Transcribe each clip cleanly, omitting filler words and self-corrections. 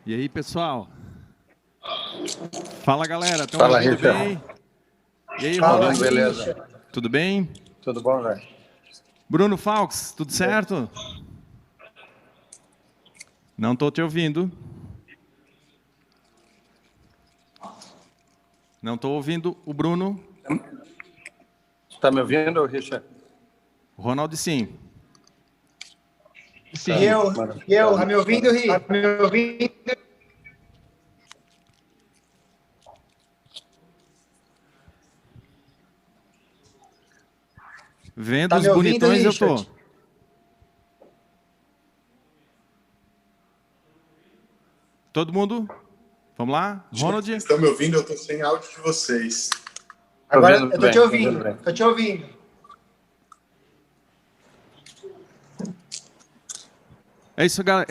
E aí, pessoal? Fala, galera. Estão me Fala, ouvindo Richard. bem? E aí, Fala, Ronald? beleza? Tudo bem? Tudo bom, velho? Bruno Falks, tudo certo? Não estou te ouvindo. Não estou ouvindo o Bruno. Tá me ouvindo, Richard? O Ronald, sim. Sim, eu. Tá me ouvindo, Ri? Tá me ouvindo? Vendo Tá os me ouvindo, bonitões, eu Richard? tô. Todo mundo? Vamos lá? Ronald? Vocês estão me ouvindo? Eu estou sem áudio de vocês. Agora Ouvindo eu tô bem, te ouvindo. ouvindo bem. Tô te ouvindo. É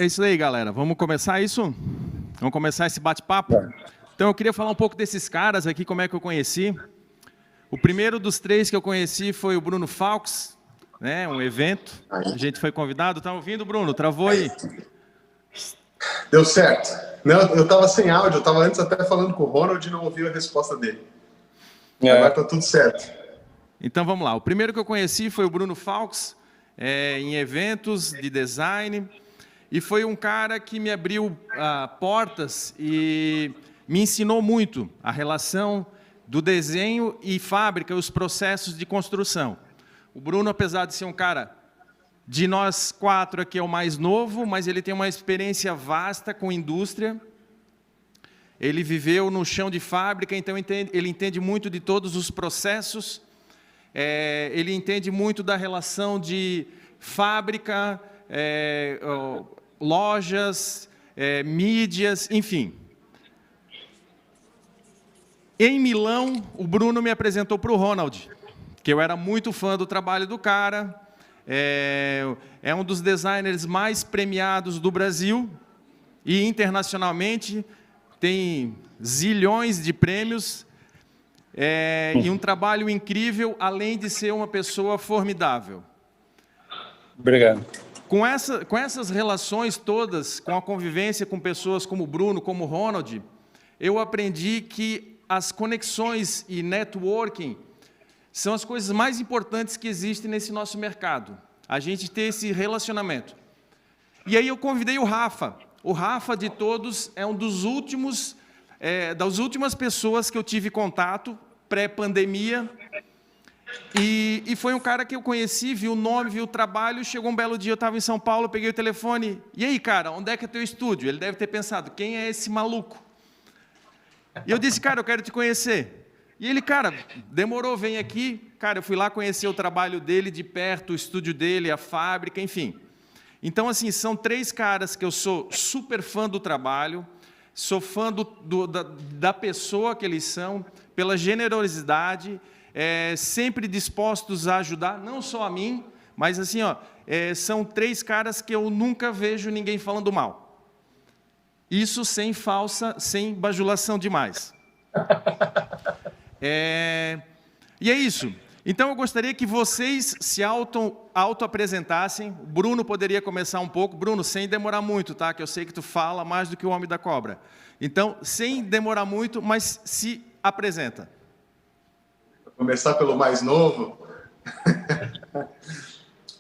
isso aí, galera. Vamos começar isso? Vamos começar esse bate-papo? Então, eu queria falar um pouco desses caras aqui, como é que eu conheci. O primeiro dos três que eu conheci foi o Bruno Falks, né? Um evento. A gente foi convidado. Tá ouvindo, Bruno? Travou aí? Deu certo. Não, eu estava sem áudio, eu estava antes até falando com o Ronald e não ouvi a resposta dele. Agora está tudo certo. Então, vamos lá. O primeiro que eu conheci foi o Bruno Falks, em eventos de design. E foi um cara que me abriu portas e me ensinou muito a relação do desenho e fábrica, os processos de construção. O Bruno, apesar de ser um cara, de nós quatro aqui é o mais novo, mas ele tem uma experiência vasta com indústria. Ele viveu no chão de fábrica, então ele entende muito de todos os processos. Ele entende muito da relação de fábrica, lojas, mídias, enfim. Em Milão, o Bruno me apresentou para o Ronald, que eu era muito fã do trabalho do cara. É um dos designers mais premiados do Brasil e internacionalmente, tem zilhões de prêmios, e um trabalho incrível, além de ser uma pessoa formidável. Obrigado. Com essas relações todas, com a convivência com pessoas como o Bruno, como o Ronald, eu aprendi que as conexões e networking são as coisas mais importantes que existem nesse nosso mercado. A gente ter esse relacionamento. E aí eu convidei o Rafa. O Rafa, de todos, é um dos últimos, das últimas pessoas que eu tive contato, pré-pandemia. E foi um cara que eu conheci, vi o nome, vi o trabalho, chegou um belo dia, eu estava em São Paulo, peguei o telefone, e aí, cara, onde é que é teu estúdio? Ele deve ter pensado, quem é esse maluco? E eu disse, cara, eu quero te conhecer. E ele, cara, demorou, vem aqui. Cara, eu fui lá conhecer o trabalho dele de perto, o estúdio dele, a fábrica, enfim. Então, assim, são três caras que eu sou super fã do trabalho, sou fã da pessoa que eles são, pela generosidade, sempre dispostos a ajudar, não só a mim, mas assim, são três caras que eu nunca vejo ninguém falando mal. Isso sem bajulação demais. E é isso. Então, eu gostaria que vocês se auto-apresentassem. O Bruno poderia começar um pouco. Bruno, sem demorar muito, tá? Que eu sei que tu fala mais do que o homem da cobra. Então, sem demorar muito, mas se apresenta. Vou começar pelo mais novo.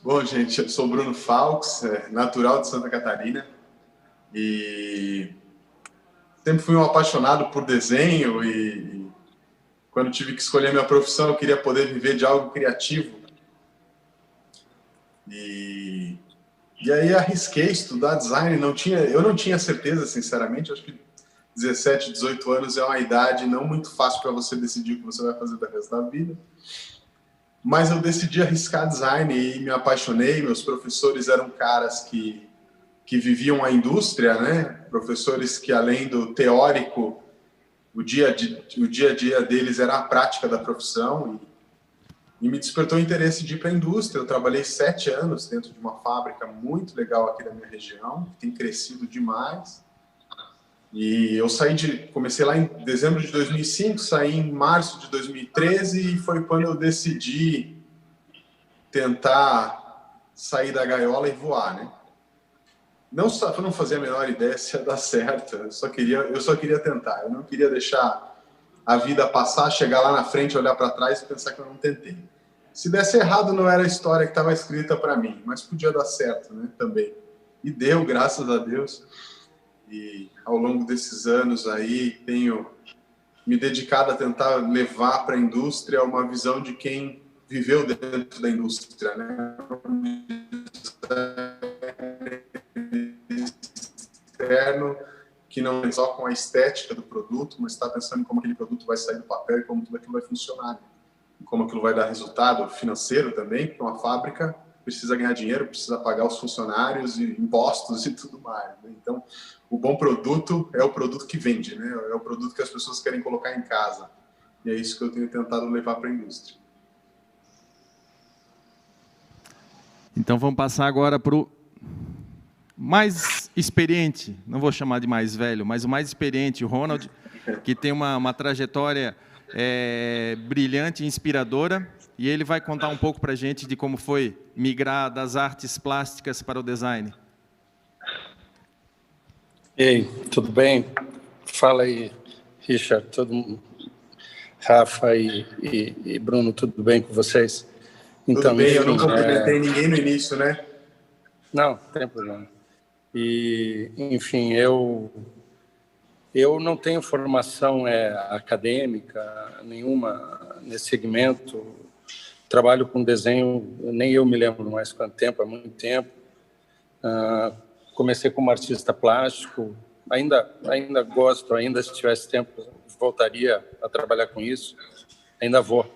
Bom, gente, eu sou o Bruno Falks, natural de Santa Catarina. E sempre fui um apaixonado por desenho e quando tive que escolher minha profissão, eu queria poder viver de algo criativo. E aí arrisquei estudar design. Eu não tinha certeza, sinceramente. Acho que 17, 18 anos é uma idade não muito fácil para você decidir o que você vai fazer do resto da vida. Mas eu decidi arriscar design e me apaixonei. Meus professores eram caras que viviam a indústria, né? Professores que, além do teórico, o dia a dia deles era a prática da profissão e me despertou o interesse de ir para a indústria. Eu trabalhei 7 anos dentro de uma fábrica muito legal aqui da minha região, que tem crescido demais. E eu comecei lá em dezembro de 2005, saí em março de 2013 e foi quando eu decidi tentar sair da gaiola e voar, né? eu não fazia a menor ideia se ia dar certo. Eu só queria tentar. Eu não queria deixar a vida passar, chegar lá na frente, olhar para trás e pensar que eu não tentei. Se desse errado, não era a história que estava escrita para mim, mas podia dar certo, né, também. E deu, graças a Deus. E ao longo desses anos aí, tenho me dedicado a tentar levar para a indústria uma visão de quem viveu dentro da indústria, né? Externo, que não é só com a estética do produto, mas está pensando em como aquele produto vai sair do papel e como tudo aquilo vai funcionar. E como aquilo vai dar resultado financeiro também, porque uma fábrica precisa ganhar dinheiro, precisa pagar os funcionários e impostos e tudo mais, né? Então, o bom produto é o produto que vende, né? É o produto que as pessoas querem colocar em casa. E é isso que eu tenho tentado levar para a indústria. Então vamos passar agora para o mais experiente, não vou chamar de mais velho, mas o mais experiente, o Ronald, que tem uma trajetória brilhante e inspiradora, e ele vai contar um pouco para a gente de como foi migrar das artes plásticas para o design. Ei, tudo bem? Fala aí, Richard, todo mundo, Rafa e Bruno, tudo bem com vocês? Então, tudo bem, enfim, eu não cumprimentei ninguém no início, né? Não, não tem problema. E, enfim, eu não tenho formação acadêmica nenhuma nesse segmento. Trabalho com desenho, nem eu me lembro mais quanto tempo, há muito tempo. Comecei como artista plástico, ainda gosto, ainda se tivesse tempo, voltaria a trabalhar com isso, ainda vou.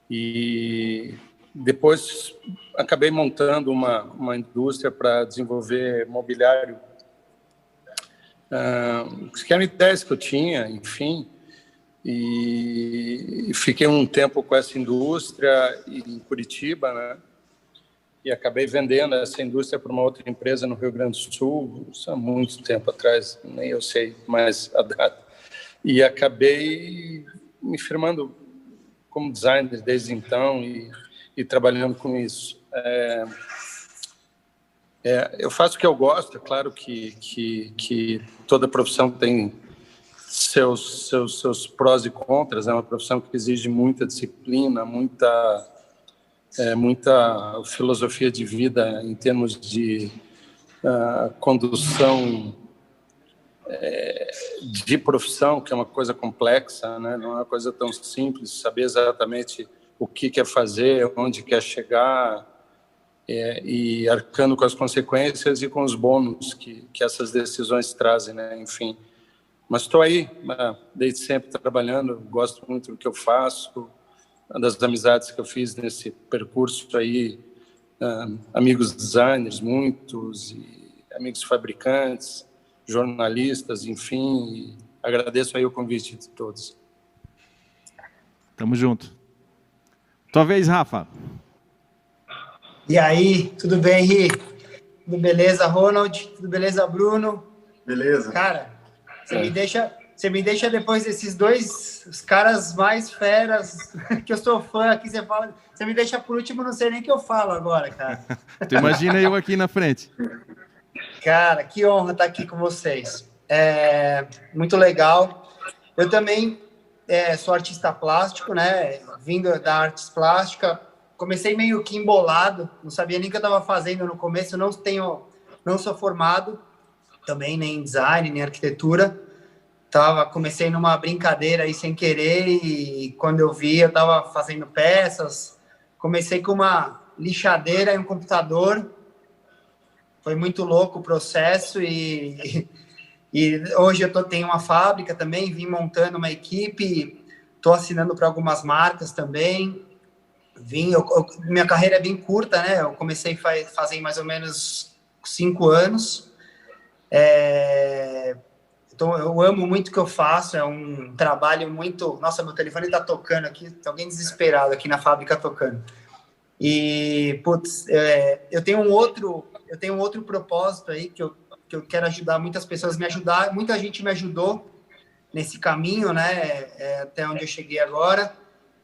E depois acabei montando uma indústria para desenvolver mobiliário, que eram ideias que eu tinha, enfim, e fiquei um tempo com essa indústria em Curitiba, né? E acabei vendendo essa indústria para uma outra empresa no Rio Grande do Sul, isso há muito tempo atrás, nem eu sei mais a data. E acabei me firmando como designer desde então e trabalhando com isso. Eu faço o que eu gosto, é claro que toda profissão tem seus prós e contras, é uma profissão que exige muita disciplina, muita filosofia de vida em termos de condução de profissão, que é uma coisa complexa, né? Não é uma coisa tão simples, saber exatamente o que quer fazer, onde quer chegar, e arcando com as consequências e com os bônus que essas decisões trazem, né? Enfim, mas estou aí, desde sempre trabalhando, gosto muito do que eu faço, das amizades que eu fiz nesse percurso aí, amigos designers, muitos, e amigos fabricantes, jornalistas, enfim, e agradeço aí o convite de todos. Tamo junto. Tua vez, Rafa. E aí, tudo bem, Ri? Tudo beleza, Ronald? Tudo beleza, Bruno? Beleza. Cara, você me deixa depois desses dois, os caras mais feras, que eu sou fã aqui, você me deixa por último, não sei nem o que eu falo agora, cara. Tu imagina eu aqui na frente. Cara, que honra estar aqui com vocês. Muito legal. Eu também sou artista plástico, né? Vindo da artes plástica. Comecei meio que embolado, não sabia nem o que eu estava fazendo no começo. Eu não sou formado também, nem em design, nem em arquitetura. Comecei numa brincadeira aí sem querer e quando eu vi, eu estava fazendo peças. Comecei com uma lixadeira e um computador. Foi muito louco o processo e hoje eu tenho uma fábrica também, vim montando uma equipe, estou assinando para algumas marcas também. Minha carreira é bem curta, né? Eu comecei fazem mais ou menos 5 anos. Então, eu amo muito o que eu faço, é um trabalho muito... Nossa, meu telefone está tocando aqui, tem alguém desesperado aqui na fábrica tocando. E, putz, eu tenho um outro propósito aí que eu quero ajudar muitas pessoas, muita gente me ajudou nesse caminho, né, até onde eu cheguei agora,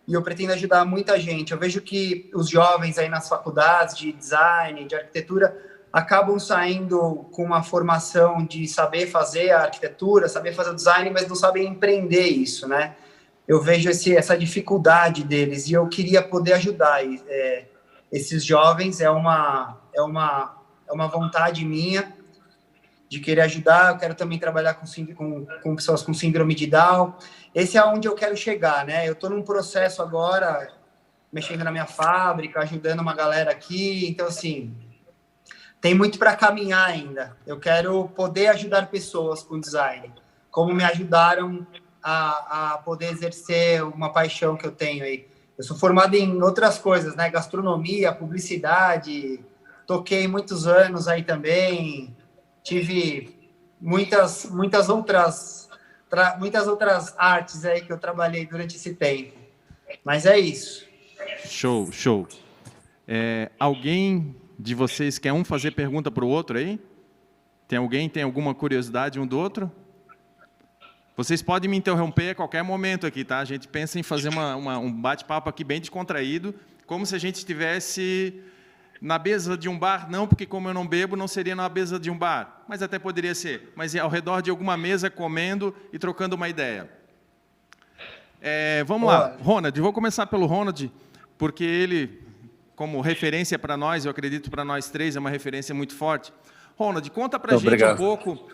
e eu pretendo ajudar muita gente. Eu vejo que os jovens aí nas faculdades de design, de arquitetura, acabam saindo com uma formação de saber fazer a arquitetura, saber fazer o design, mas não sabem empreender isso, né? Eu vejo essa dificuldade deles e eu queria poder ajudar esses jovens. É uma vontade minha de querer ajudar. Eu quero também trabalhar com pessoas com síndrome de Down. Esse é onde eu quero chegar, né? Eu estou num processo agora, mexendo na minha fábrica, ajudando uma galera aqui. Então, assim, tem muito para caminhar ainda. Eu quero poder ajudar pessoas com design, como me ajudaram a poder exercer uma paixão que eu tenho aí. Eu sou formado em outras coisas, né? Gastronomia, publicidade, toquei muitos anos aí também, tive muitas outras artes aí que eu trabalhei durante esse tempo. Mas é isso. Show, show. Alguém de vocês quer fazer pergunta para o outro aí? Tem alguma curiosidade um do outro? Vocês podem me interromper a qualquer momento aqui, tá? A gente pensa em fazer um bate-papo aqui bem descontraído, como se a gente estivesse na mesa de um bar. Não, porque como eu não bebo, não seria na mesa de um bar. Mas até poderia ser. Mas ao redor de alguma mesa, comendo e trocando uma ideia. Vamos lá. Ronald, vou começar pelo Ronald, porque ele, como referência para nós, eu acredito para nós três, é uma referência muito forte. Ronald, conta para a gente um pouco...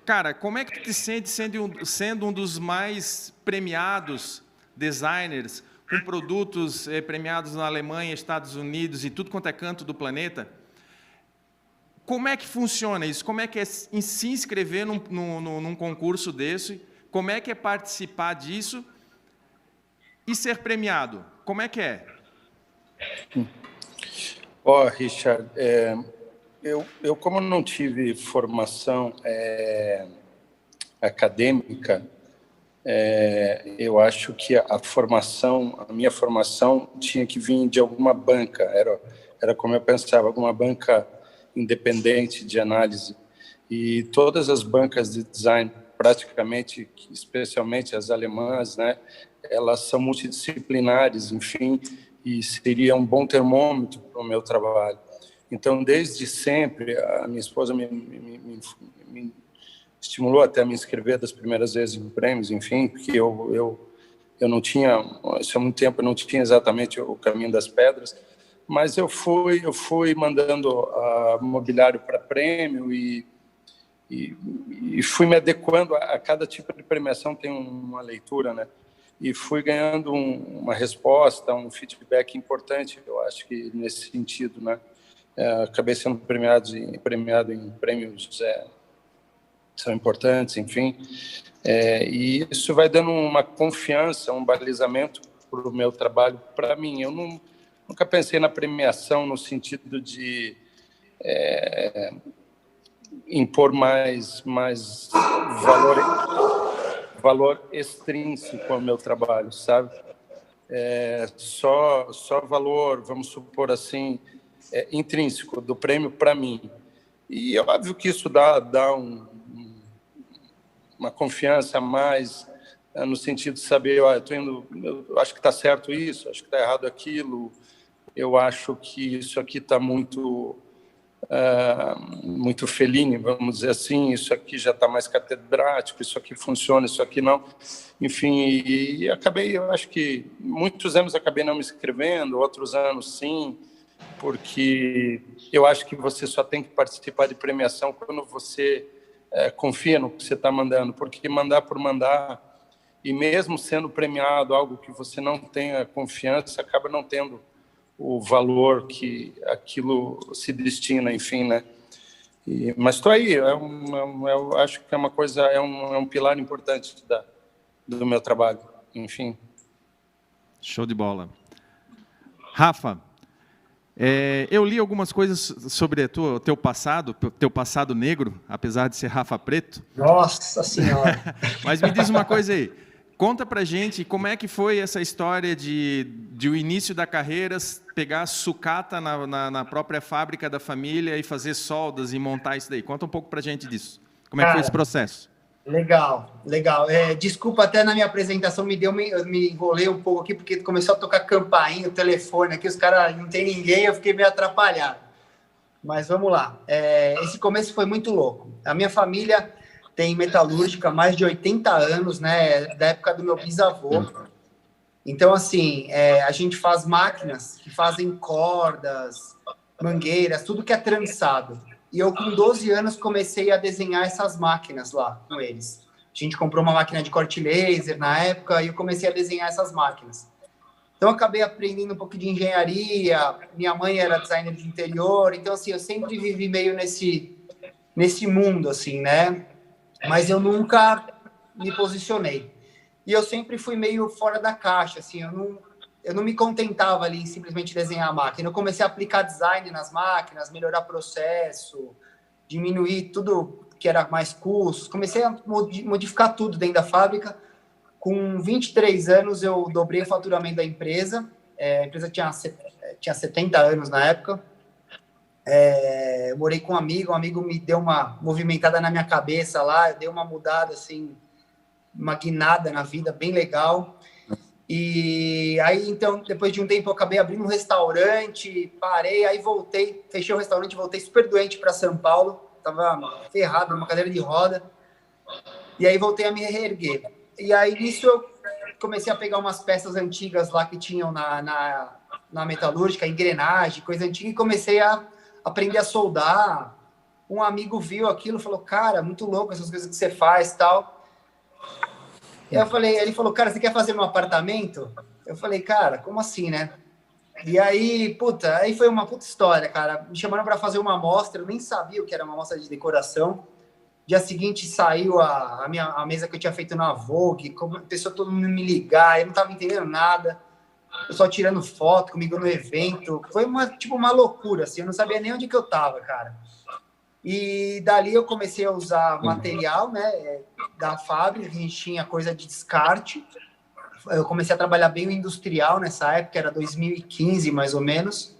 Cara, como é que tu te sente sendo um dos mais premiados designers, com produtos premiados na Alemanha, Estados Unidos e tudo quanto é canto do planeta? Como é que funciona isso? Como é que é se inscrever num concurso desse? Como é que é participar disso e ser premiado? Como é que é? Richard, eu como não tive formação acadêmica, eu acho que a minha formação tinha que vir de alguma banca, era como eu pensava, alguma banca independente de análise. E todas as bancas de design, praticamente, especialmente as alemãs, né, elas são multidisciplinares, enfim, e seria um bom termômetro para o meu trabalho. Então, desde sempre, a minha esposa me estimulou até a me inscrever das primeiras vezes em prêmios, enfim, porque eu não tinha, isso há muito tempo, eu não tinha exatamente o caminho das pedras, mas eu fui mandando mobiliário para prêmio e fui me adequando a cada tipo de premiação, tem uma leitura, né? E fui ganhando uma resposta, um feedback importante, eu acho que nesse sentido, né? Acabei sendo premiado em prêmios são importantes, enfim, e isso vai dando uma confiança, um balizamento para o meu trabalho. Para mim, eu nunca pensei na premiação no sentido de impor mais valor extrínseco ao meu trabalho, sabe? Só valor, vamos supor assim, intrínseco do prêmio para mim. E é óbvio que isso dá uma confiança a mais, no sentido de saber, eu acho que está certo isso, acho que está errado aquilo, eu acho que isso aqui está muito Fellini, vamos dizer assim, isso aqui já está mais catedrático, isso aqui funciona, isso aqui não. Enfim, e acabei, eu acho que muitos anos acabei não me inscrevendo, outros anos sim, porque eu acho que você só tem que participar de premiação quando você confia no que você está mandando, porque mandar por mandar, e mesmo sendo premiado algo que você não tenha confiança, acaba não tendo o valor que aquilo se destina, enfim, né? Mas estou aí, eu acho que é uma coisa, é um pilar importante do meu trabalho, enfim. Show de bola. Rafa, eu li algumas coisas sobre teu passado negro, apesar de ser Rafa Preto. Nossa Senhora! Mas me diz uma coisa aí, conta pra gente como é que foi essa história de o início da carreira, pegar sucata na própria fábrica da família e fazer soldas e montar isso daí. Conta um pouco pra gente disso. Como é que foi esse processo? Legal. Desculpa, até na minha apresentação eu me enrolei um pouco aqui, porque começou a tocar campainha, o telefone aqui, os caras não tem ninguém, eu fiquei meio atrapalhado. Mas vamos lá. Esse começo foi muito louco. A minha família tem metalúrgica há mais de 80 anos, né? Da época do meu bisavô. Então, assim, a gente faz máquinas que fazem cordas, mangueiras, tudo que é trançado. E eu, com 12 anos, comecei a desenhar essas máquinas lá com eles. A gente comprou uma máquina de corte laser na época e eu comecei a desenhar essas máquinas. Então, eu acabei aprendendo um pouco de engenharia. Minha mãe era designer de interior. Então, assim, eu sempre vivi meio nesse mundo, assim, né? Mas eu nunca me posicionei. E eu sempre fui meio fora da caixa, assim, eu não me contentava ali em simplesmente desenhar a máquina. Eu comecei a aplicar design nas máquinas, melhorar processo, diminuir tudo que era mais custos. Comecei a modificar tudo dentro da fábrica. Com 23 anos, eu dobrei o faturamento da empresa. A empresa tinha 70 anos na época. Eu morei com um amigo me deu uma movimentada na minha cabeça lá, eu dei uma mudada, assim, uma guinada na vida, bem legal. E aí, então, depois de um tempo, eu acabei abrindo um restaurante, parei, aí voltei, fechei o restaurante, voltei super doente para São Paulo, tava ferrado, numa cadeira de roda, e aí voltei a me reerguer. E aí, nisso, eu comecei a pegar umas peças antigas lá que tinham na metalúrgica, engrenagem, coisa antiga, e comecei a aprender a soldar. Um amigo viu aquilo, falou, cara, muito louco essas coisas que você faz, tal. Ele falou, cara, você quer fazer um apartamento? Eu falei, cara, como assim, né? E aí, aí foi uma puta história, cara. Me chamaram para fazer uma amostra, eu nem sabia o que era uma amostra de decoração. Dia seguinte saiu a mesa que eu tinha feito na Vogue, começou todo mundo me ligar, eu não tava entendendo nada. Eu só tirando foto comigo no evento. Foi uma loucura, assim, eu não sabia nem onde que eu tava, cara. E dali eu comecei a usar material, né, da fábrica, a gente tinha coisa de descarte. Eu comecei a trabalhar bem no industrial nessa época, era 2015 mais ou menos.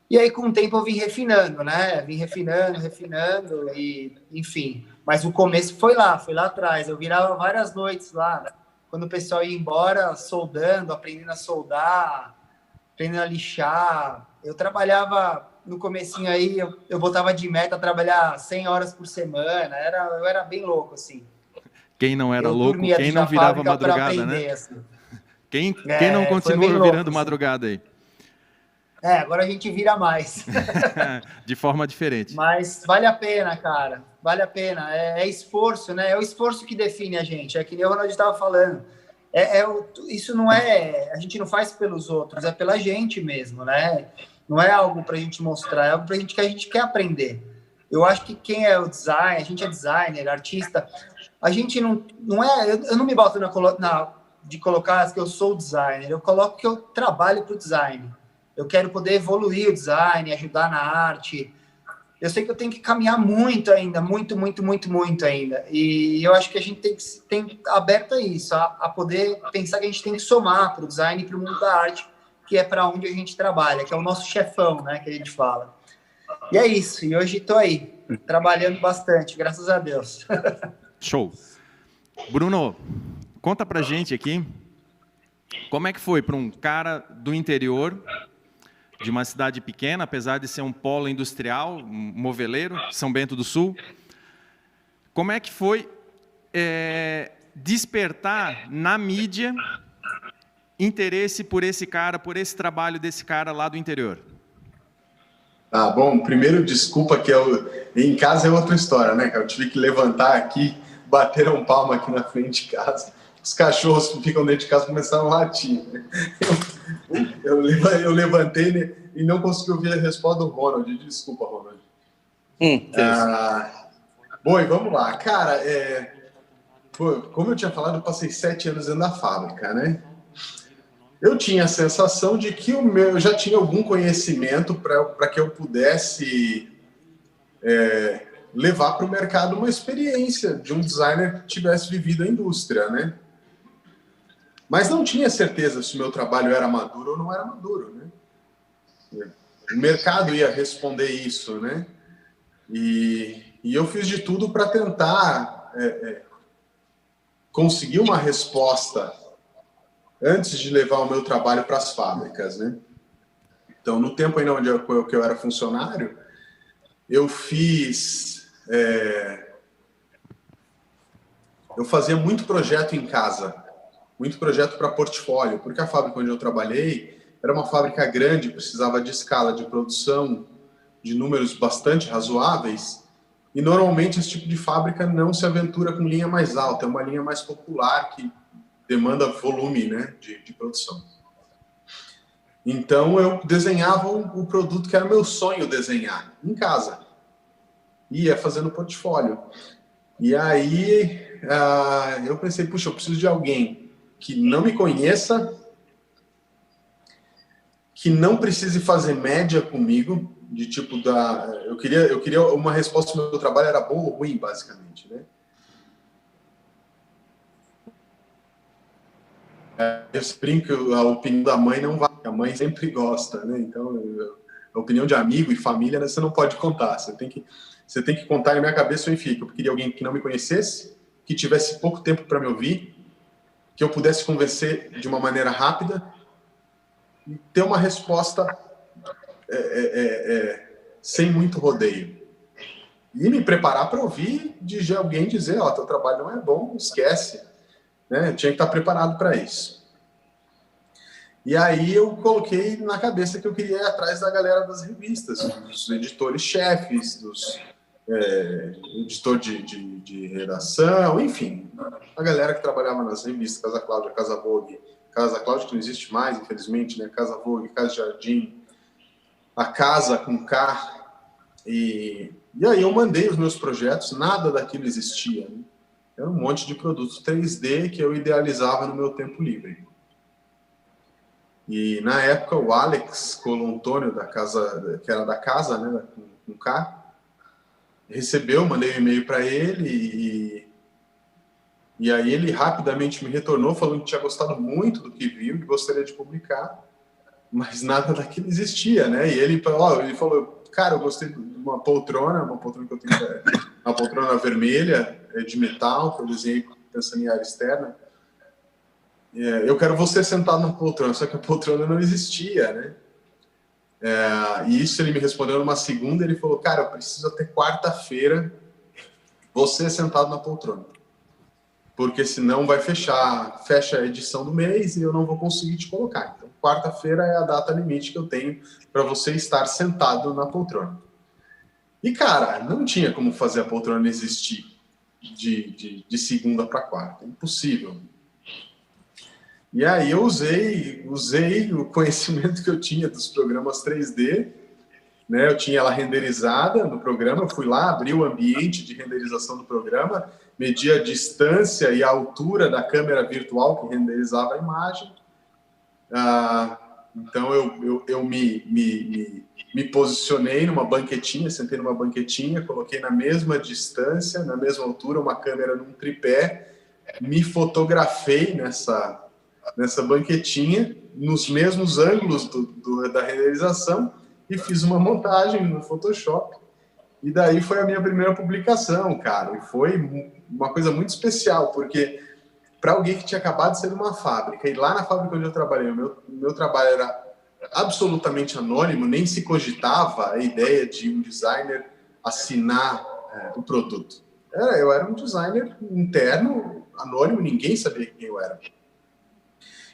E aí com o tempo eu vim refinando, né, refinando e enfim. Mas o começo foi lá atrás. Eu virava várias noites lá, quando o pessoal ia embora, soldando, aprendendo a soldar, aprendendo a lixar. Eu trabalhava... No comecinho aí, eu botava de meta trabalhar 100 horas por semana. Eu era bem louco, assim. Quem não era louco, quem não virava madrugada, aprender, né? Assim. Quem não continua virando madrugada aí? Agora a gente vira mais. De forma diferente. Mas vale a pena, cara. Vale a pena. É esforço, né? É o esforço que define a gente. É que nem o Ronald estava falando. Isso não é... A gente não faz pelos outros, é pela gente mesmo, né? Não é algo para a gente mostrar, é algo para a gente quer aprender. Eu acho que quem é o design, a gente é designer, artista, a gente não é... Eu não me boto de colocar que eu sou designer, eu coloco que eu trabalho para o design. Eu quero poder evoluir o design, ajudar na arte. Eu sei que eu tenho que caminhar muito ainda, muito ainda. E eu acho que a gente tem aberto a isso, a poder pensar que a gente tem que somar para o design e para o mundo da arte, que é para onde a gente trabalha, que é o nosso chefão, né, que a gente fala. E é isso, e hoje estou aí, trabalhando bastante, graças a Deus. Show. Bruno, conta pra gente aqui, como é que foi para um cara do interior, de uma cidade pequena, apesar de ser um polo industrial, um moveleiro, São Bento do Sul, como é que foi despertar na mídia interesse por esse cara, por esse trabalho desse cara lá do interior? Ah, bom, primeiro, desculpa que em casa é outra história, né, cara? Eu tive que levantar aqui, bateram palma aqui na frente de casa. Os cachorros que ficam dentro de casa começaram a latir. Eu levantei, né, e não consegui ouvir a resposta do Ronald. Desculpa, Ronald. Bom, e vamos lá. Cara, como eu tinha falado, eu passei 7 anos dentro da fábrica, né? Eu tinha a sensação de que eu já tinha algum conhecimento para que eu pudesse levar para o mercado uma experiência de um designer que tivesse vivido a indústria, né? Mas não tinha certeza se o meu trabalho era maduro ou não era maduro, né? O mercado ia responder isso, né? E eu fiz de tudo para tentar conseguir uma resposta antes de levar o meu trabalho para as fábricas, né? Então, no tempo ainda onde eu era funcionário, eu fazia muito projeto em casa, muito projeto para portfólio, porque a fábrica onde eu trabalhei era uma fábrica grande, precisava de escala de produção de números bastante razoáveis, e normalmente esse tipo de fábrica não se aventura com linha mais alta, é uma linha mais popular que demanda volume, né, de produção. Então eu desenhava o produto que era meu sonho desenhar, em casa. Ia fazendo portfólio. E aí eu pensei, puxa, eu preciso de alguém que não me conheça, que não precise fazer média comigo, de tipo eu queria uma resposta do meu trabalho era boa ou ruim, basicamente, né? Eu brinco que a opinião da mãe não vale, a mãe sempre gosta, né? Então, a opinião de amigo e família, né, você não pode contar, você tem que contar. Na minha cabeça eu enfiei que eu queria alguém que não me conhecesse, que tivesse pouco tempo para me ouvir, que eu pudesse convencer de uma maneira rápida e ter uma resposta sem muito rodeio. E me preparar para ouvir de alguém dizer, teu trabalho não é bom, esquece. Né? Eu tinha que estar preparado para isso. E aí eu coloquei na cabeça que eu queria ir atrás da galera das revistas, dos editores-chefes, dos editor de redação, enfim, a galera que trabalhava nas revistas, Casa Cláudia, Casa Vogue, Casa Cláudia que não existe mais, infelizmente, né? Casa Vogue, Casa Jardim, a Casa com K. E aí eu mandei os meus projetos, nada daquilo existia, né? Era um monte de produtos 3D que eu idealizava no meu tempo livre. E, na época, o Alex Colantônio, da casa, que era da Casa, né, com K, mandei um e-mail para ele e aí ele rapidamente me retornou falando que tinha gostado muito do que viu e gostaria de publicar, mas nada daquilo existia, né? E ele falou, cara, eu gostei de uma poltrona que eu tenho, uma poltrona vermelha, de metal, que eu desenhei pensando em área externa. Eu quero você sentado na poltrona, só que a poltrona não existia, né? E isso ele me respondeu numa segunda, ele falou, cara, eu preciso até quarta-feira você sentado na poltrona, porque senão fecha a edição do mês e eu não vou conseguir te colocar. Então, quarta-feira é a data limite que eu tenho para você estar sentado na poltrona. E, cara, não tinha como fazer a poltrona existir de segunda para quarta, impossível. E aí eu usei o conhecimento que eu tinha dos programas 3D, né? Eu tinha ela renderizada no programa, eu fui lá, abri o ambiente de renderização do programa, medi a distância e a altura da câmera virtual que renderizava a imagem. Então eu me posicionei numa banquetinha, sentei numa banquetinha, coloquei na mesma distância, na mesma altura, uma câmera num tripé, me fotografei nessa banquetinha, nos mesmos ângulos da renderização, e fiz uma montagem no Photoshop. E daí foi a minha primeira publicação, cara. E foi uma coisa muito especial, porque para alguém que tinha acabado de sair de uma fábrica, e lá na fábrica onde eu trabalhei, o meu trabalho era absolutamente anônimo, nem se cogitava a ideia de um designer assinar o produto. Eu era um designer interno, anônimo, ninguém sabia quem eu era.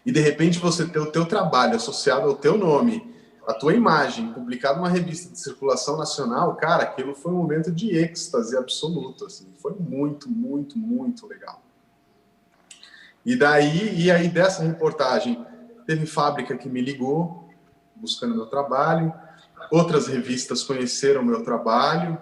E, de repente, você ter o teu trabalho associado ao teu nome, a tua imagem, publicada numa revista de circulação nacional, cara, aquilo foi um momento de êxtase absoluto, assim. Foi muito, muito, muito legal. E aí dessa reportagem, teve fábrica que me ligou, buscando meu trabalho, outras revistas conheceram meu trabalho,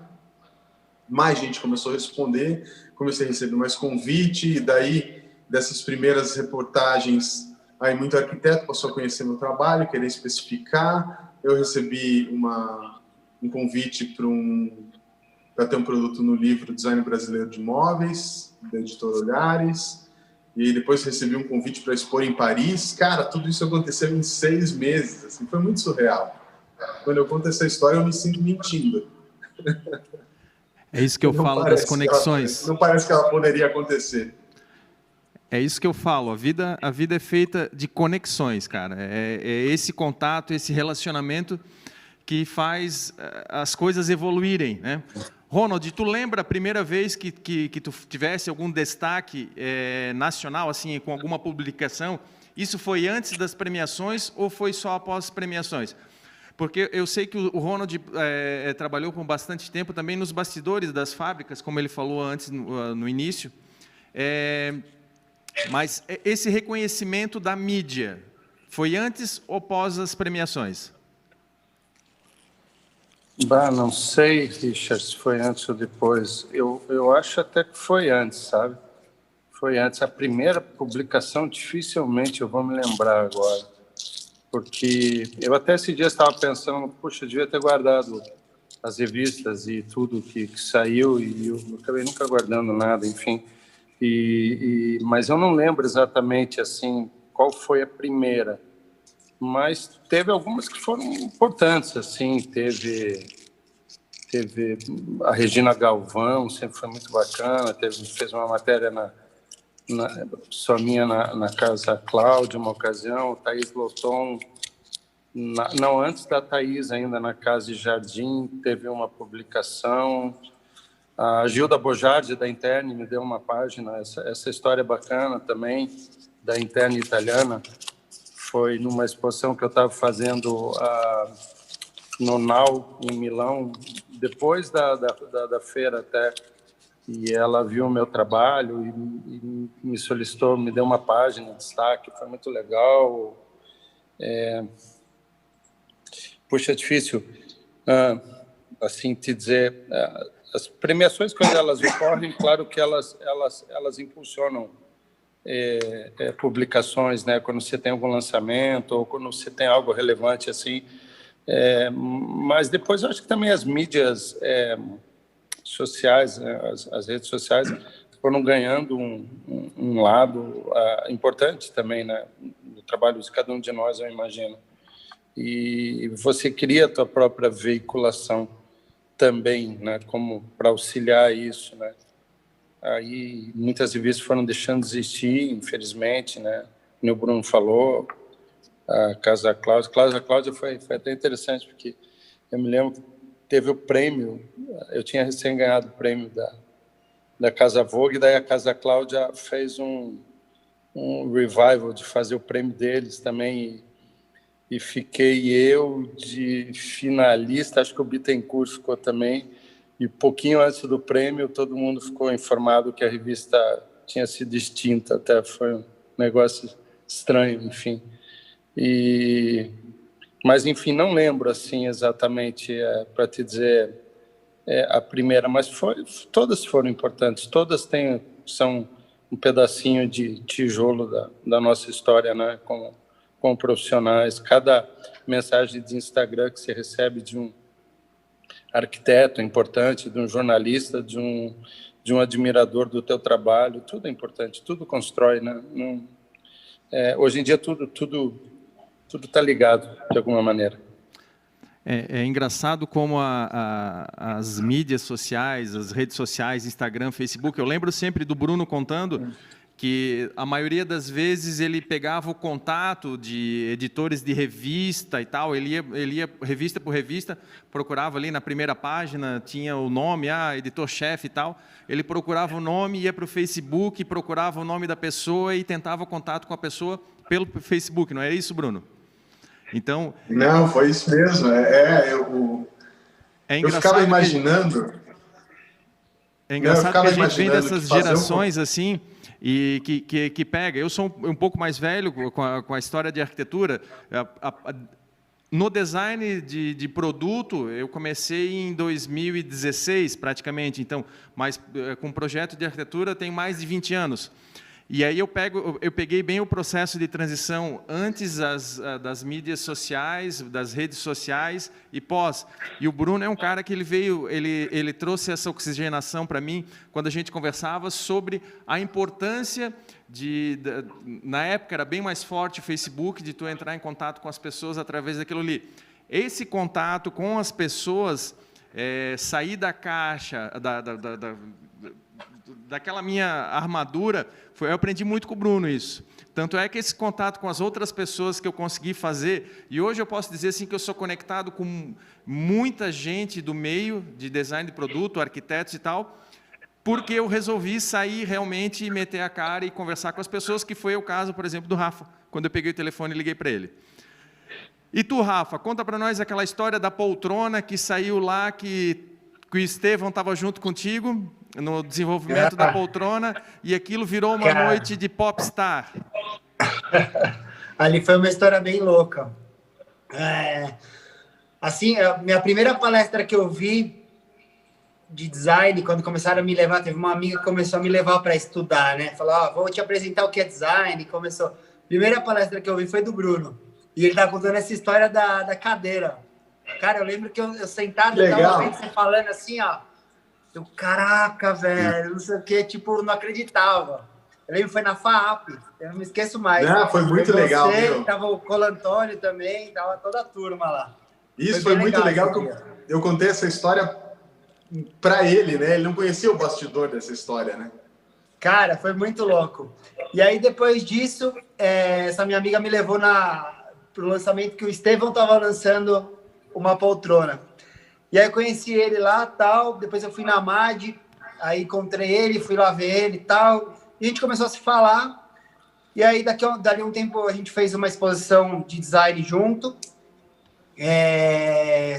mais gente começou a responder, comecei a receber mais convite, e daí, dessas primeiras reportagens, aí muito arquiteto passou a conhecer meu trabalho, querer especificar. Eu recebi um convite para ter um produto no livro Design Brasileiro de Móveis, da editora Olhares. E depois recebi um convite para expor em Paris. Cara, tudo isso aconteceu em 6 meses. Assim, foi muito surreal. Quando eu conto essa história, eu me sinto mentindo. É isso que eu falo das conexões. Não parece que ela poderia acontecer. É isso que eu falo, a vida é feita de conexões, cara. É esse contato, esse relacionamento que faz as coisas evoluírem, né? Ronald, tu lembra a primeira vez que tu tivesse algum destaque nacional, assim, com alguma publicação? Isso foi antes das premiações ou foi só após as premiações? Porque eu sei que o Ronald trabalhou por bastante tempo também nos bastidores das fábricas, como ele falou antes, no início. Mas esse reconhecimento da mídia foi antes ou após as premiações? Não sei, Richard, se foi antes ou depois. Eu acho até que foi antes, sabe? Foi antes. A primeira publicação, dificilmente eu vou me lembrar agora. Porque eu até esse dia estava pensando, puxa, eu devia ter guardado as revistas e tudo que saiu, e eu acabei nunca guardando nada, enfim. Mas eu não lembro exatamente assim qual foi a primeira. Mas teve algumas que foram importantes, assim, teve a Regina Galvão, sempre foi muito bacana, fez uma matéria só minha na Casa Cláudia, uma ocasião, Thaís Loton, não, antes da Thaís, ainda na Casa e Jardim, teve uma publicação, a Gilda Bojardi, da Interne, me deu uma página, essa história bacana também, da Interne italiana. Foi numa exposição que eu estava fazendo no Nau, em Milão, depois da feira até, e ela viu o meu trabalho e me solicitou, me deu uma página de destaque, foi muito legal. Puxa, é difícil assim te dizer. As premiações, quando elas ocorrem, claro que elas impulsionam publicações, né? Quando você tem algum lançamento ou quando você tem algo relevante assim. Mas depois eu acho que também as mídias sociais, né? As redes sociais foram ganhando um lado importante também, né? Do trabalho de cada um de nós, eu imagino. E você cria a tua própria veiculação também, né? Como para auxiliar isso, né? Aí muitas revistas foram deixando de existir, infelizmente, né? Como o Bruno falou, a Casa Cláudia foi até interessante, porque eu me lembro que teve o prêmio, eu tinha recém ganhado o prêmio da Casa Vogue, daí a Casa Cláudia fez um revival de fazer o prêmio deles também, e fiquei eu de finalista, acho que o Bittencourt ficou também, e pouquinho antes do prêmio todo mundo ficou informado que a revista tinha sido extinta, até foi um negócio estranho, enfim. Mas, enfim, não lembro assim exatamente para te dizer a primeira, mas todas foram importantes, todas são um pedacinho de tijolo da nossa história, né? Com profissionais, cada mensagem de Instagram que você recebe de um arquiteto importante, de um jornalista, de um admirador do teu trabalho, tudo é importante, tudo constrói, né? Hoje em dia tudo está ligado de alguma maneira. É engraçado como as mídias sociais, as redes sociais, Instagram, Facebook, eu lembro sempre do Bruno contando que a maioria das vezes ele pegava o contato de editores de revista e tal, ele ia revista por revista, procurava ali na primeira página, tinha o nome, editor-chefe e tal, ele procurava o nome, ia para o Facebook, procurava o nome da pessoa e tentava contato com a pessoa pelo Facebook, não é isso, Bruno? Então... Não, foi isso mesmo. Eu ficava imaginando... É engraçado que a gente vem dessas gerações assim, e que pega. Eu sou um pouco mais velho com a história de arquitetura. No design de produto, eu comecei em 2016, praticamente. Então, mas com um projeto de arquitetura tem mais de 20 anos. E aí eu peguei bem o processo de transição antes das mídias sociais, das redes sociais e pós. E o Bruno é um cara que ele trouxe essa oxigenação para mim quando a gente conversava sobre a importância na época era bem mais forte o Facebook, de tu entrar em contato com as pessoas através daquilo ali. Esse contato com as pessoas, sair da caixa, daquela minha armadura, eu aprendi muito com o Bruno isso. Tanto é que esse contato com as outras pessoas que eu consegui fazer, e hoje eu posso dizer assim que eu sou conectado com muita gente do meio de design de produto, arquitetos e tal, porque eu resolvi sair realmente e meter a cara e conversar com as pessoas, que foi o caso, por exemplo, do Rafa, quando eu peguei o telefone e liguei para ele. E tu, Rafa, conta para nós aquela história da poltrona que saiu lá, que o Estevão estava junto contigo no desenvolvimento da poltrona, e aquilo virou uma noite de popstar. Ali foi uma história bem louca. Assim, a minha primeira palestra que eu vi de design, quando começaram a me levar, teve uma amiga que começou a me levar para estudar, né? Falou, vou te apresentar o que é design. Começou. A primeira palestra que eu vi foi do Bruno. E ele tá contando essa história da cadeira. Cara, eu lembro que eu sentado, eu tava vendo você falando assim, ó. Eu, caraca, velho, não sei o que, tipo, não acreditava. Eu lembro que foi na FAAP, eu não me esqueço mais. Foi muito legal, meu. Tava o Colantônio também, tava toda a turma lá. Isso foi muito legal que eu contei essa história para ele, né? Ele não conhecia o bastidor dessa história, né? Cara, foi muito louco. E aí, depois disso, essa minha amiga me levou pro lançamento que o Estevão tava lançando uma poltrona. E aí eu conheci ele lá, tal, depois eu fui na MAD, aí encontrei ele, fui lá ver ele e tal, e a gente começou a se falar, e aí dali um tempo a gente fez uma exposição de design junto,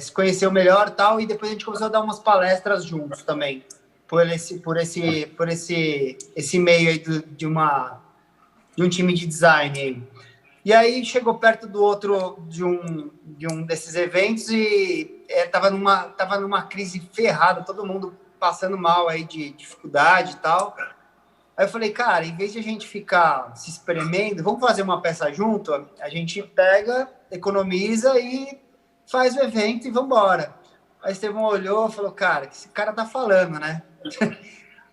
se conheceu melhor e tal, e depois a gente começou a dar umas palestras juntos também, por esse meio aí de um time de design aí. E aí chegou perto de um desses eventos e tava numa crise ferrada, todo mundo passando mal aí de dificuldade e tal. Aí eu falei, cara, em vez de a gente ficar se espremendo, vamos fazer uma peça junto? A gente pega, economiza e faz o evento e vamos embora. Aí o Estevão olhou e falou, cara, o que esse cara tá falando, né?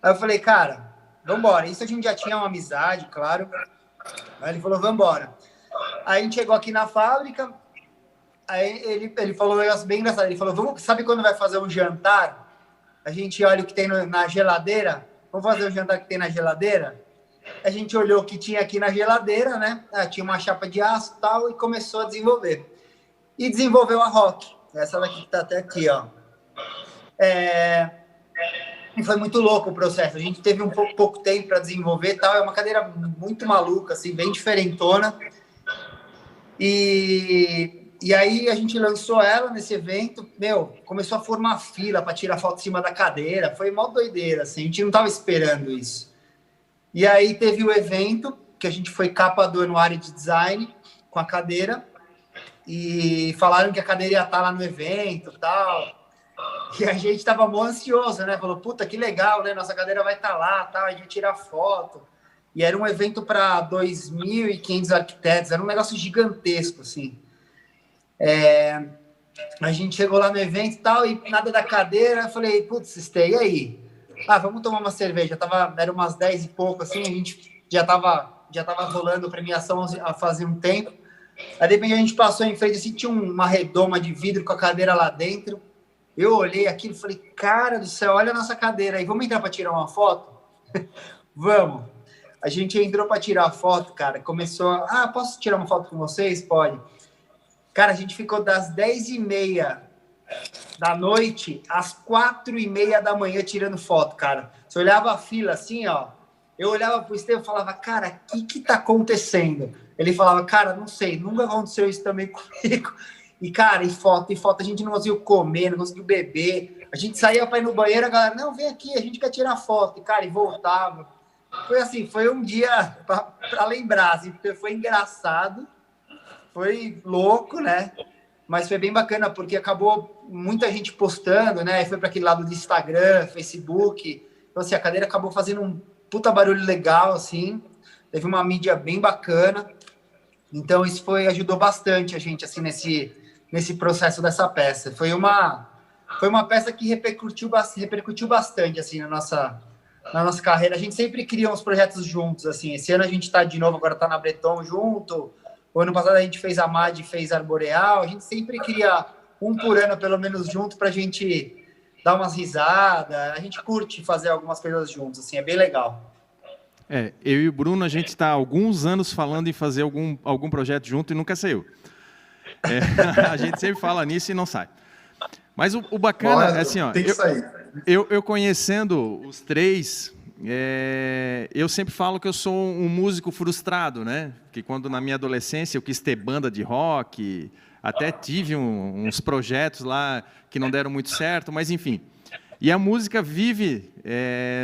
Aí eu falei, cara, vamos embora. Isso a gente já tinha uma amizade, claro. Aí ele falou, vamos embora. Aí a gente chegou aqui na fábrica, aí ele falou um negócio bem engraçado. Ele falou, sabe quando vai fazer um jantar? A gente olha o que tem na geladeira. Vamos fazer o jantar que tem na geladeira? A gente olhou o que tinha aqui na geladeira, né? Tinha uma chapa de aço e tal, e começou a desenvolver. E desenvolveu a Rock. Essa daqui que tá até aqui, ó. E foi muito louco o processo. A gente teve pouco tempo para desenvolver e tal. É uma cadeira muito maluca, assim, bem diferentona. E aí a gente lançou ela nesse evento, começou a formar fila para tirar foto em cima da cadeira, foi mó doideira, assim, a gente não estava esperando isso. E aí teve o evento, que a gente foi capa do anuário de design com a cadeira, e falaram que a cadeira ia estar lá no evento e tal, e a gente estava mó ansioso, né, falou, puta, que legal, né, nossa cadeira vai estar lá, tal, a gente tirar foto. E era um evento para 2.500 arquitetos, era um negócio gigantesco, assim. A gente chegou lá no evento e tal, e nada da cadeira, eu falei, putz, Stê, e aí? Vamos tomar uma cerveja. Era umas 10 e pouco, assim, a gente já tava rolando premiação a fazer um tempo. Aí, de repente, a gente passou em frente, assim, tinha uma redoma de vidro com a cadeira lá dentro. Eu olhei aquilo e falei, cara do céu, olha a nossa cadeira aí, vamos entrar para tirar uma foto? Vamos. A gente entrou para tirar a foto, cara, começou... posso tirar uma foto com vocês? Pode. Cara, a gente ficou das 10h30 da noite às 4h30 da manhã tirando foto, cara. Você olhava a fila assim, ó. Eu olhava pro Estevão e falava, cara, o que tá acontecendo? Ele falava, cara, não sei, nunca aconteceu isso também comigo. E, cara, e foto, a gente não conseguiu comer, não conseguiu beber. A gente saía para ir no banheiro, a galera, não, vem aqui, a gente quer tirar foto. E, cara, e voltava. Foi assim, foi um dia para lembrar, assim, porque foi engraçado, foi louco, né? Mas foi bem bacana, porque acabou muita gente postando, né? Foi para aquele lado do Instagram, Facebook. Então, assim, a cadeira acabou fazendo um puta barulho legal, assim. Teve uma mídia bem bacana. Então, isso ajudou bastante a gente, assim, nesse processo dessa peça. Foi uma peça que repercutiu bastante, assim, na nossa carreira. A gente sempre cria uns projetos juntos, assim. Esse ano a gente está de novo, agora está na Breton junto. O ano passado a gente fez a MAD, fez Arboreal. A gente sempre cria um por ano, pelo menos, junto, para a gente dá umas risadas, a gente curte fazer algumas coisas juntos, assim, é bem legal. Eu e o Bruno, a gente está há alguns anos falando em fazer algum projeto junto e nunca saiu. A gente sempre fala nisso e não sai. Mas o bacana é assim, ó, tem que sair. Eu conhecendo os três, eu sempre falo que eu sou um músico frustrado, né? Que quando na minha adolescência eu quis ter banda de rock, até tive uns projetos lá que não deram muito certo, mas enfim. E a música vive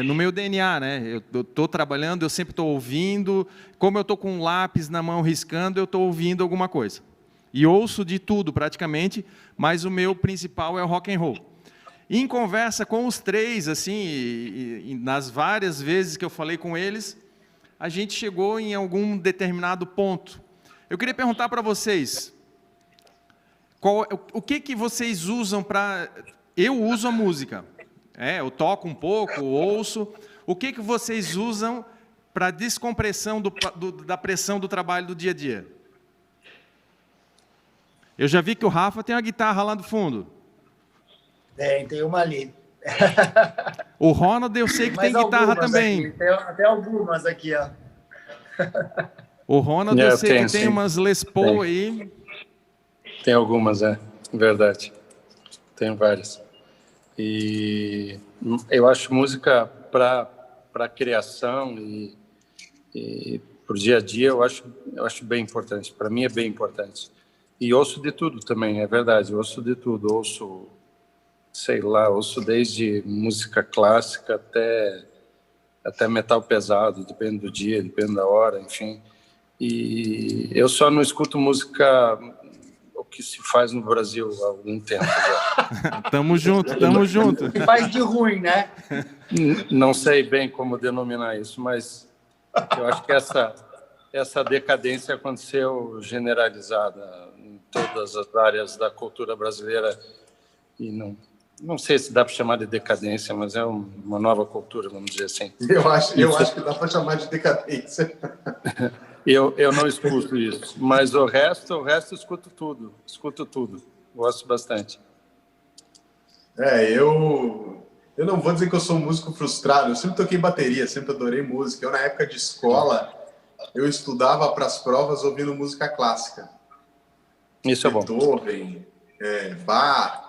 no meu DNA, né? Eu estou trabalhando, eu sempre estou ouvindo. Como eu estou com um lápis na mão riscando, eu estou ouvindo alguma coisa. E ouço de tudo praticamente, mas o meu principal é o rock and roll. E em conversa com os três, assim, e nas várias vezes que eu falei com eles, a gente chegou em algum determinado ponto. Eu queria perguntar para vocês, o que vocês usam para... Eu uso a música, eu toco um pouco, ouço. O que vocês usam para descompressão da pressão do trabalho do dia a dia? Eu já vi que o Rafa tem uma guitarra lá do fundo. Tem uma ali. O Ronald, eu sei que tem guitarra também. Tem até algumas aqui, ó. O Ronald, eu sei que tem umas Les Paul aí. Tem algumas, verdade. Tem várias. E eu acho música para criação e para o dia a dia, eu acho bem importante. Para mim é bem importante. E ouço de tudo também, é verdade. Ouço de tudo. Ouço, sei lá, ouço desde música clássica até metal pesado, depende do dia, depende da hora, enfim. E eu só não escuto música o que se faz no Brasil há algum tempo já. Tamo junto, tamo junto. O que faz de ruim, né? Não sei bem como denominar isso, mas eu acho que essa decadência aconteceu generalizada em todas as áreas da cultura brasileira e não sei se dá para chamar de decadência, mas é uma nova cultura, vamos dizer assim. Eu acho que dá para chamar de decadência. Eu não escuto isso, mas o resto eu escuto tudo, gosto bastante. Eu não vou dizer que eu sou um músico frustrado, eu sempre toquei bateria, sempre adorei música. Eu, na época de escola, eu estudava para as provas ouvindo música clássica. Isso é bom. Beethoven, Bach,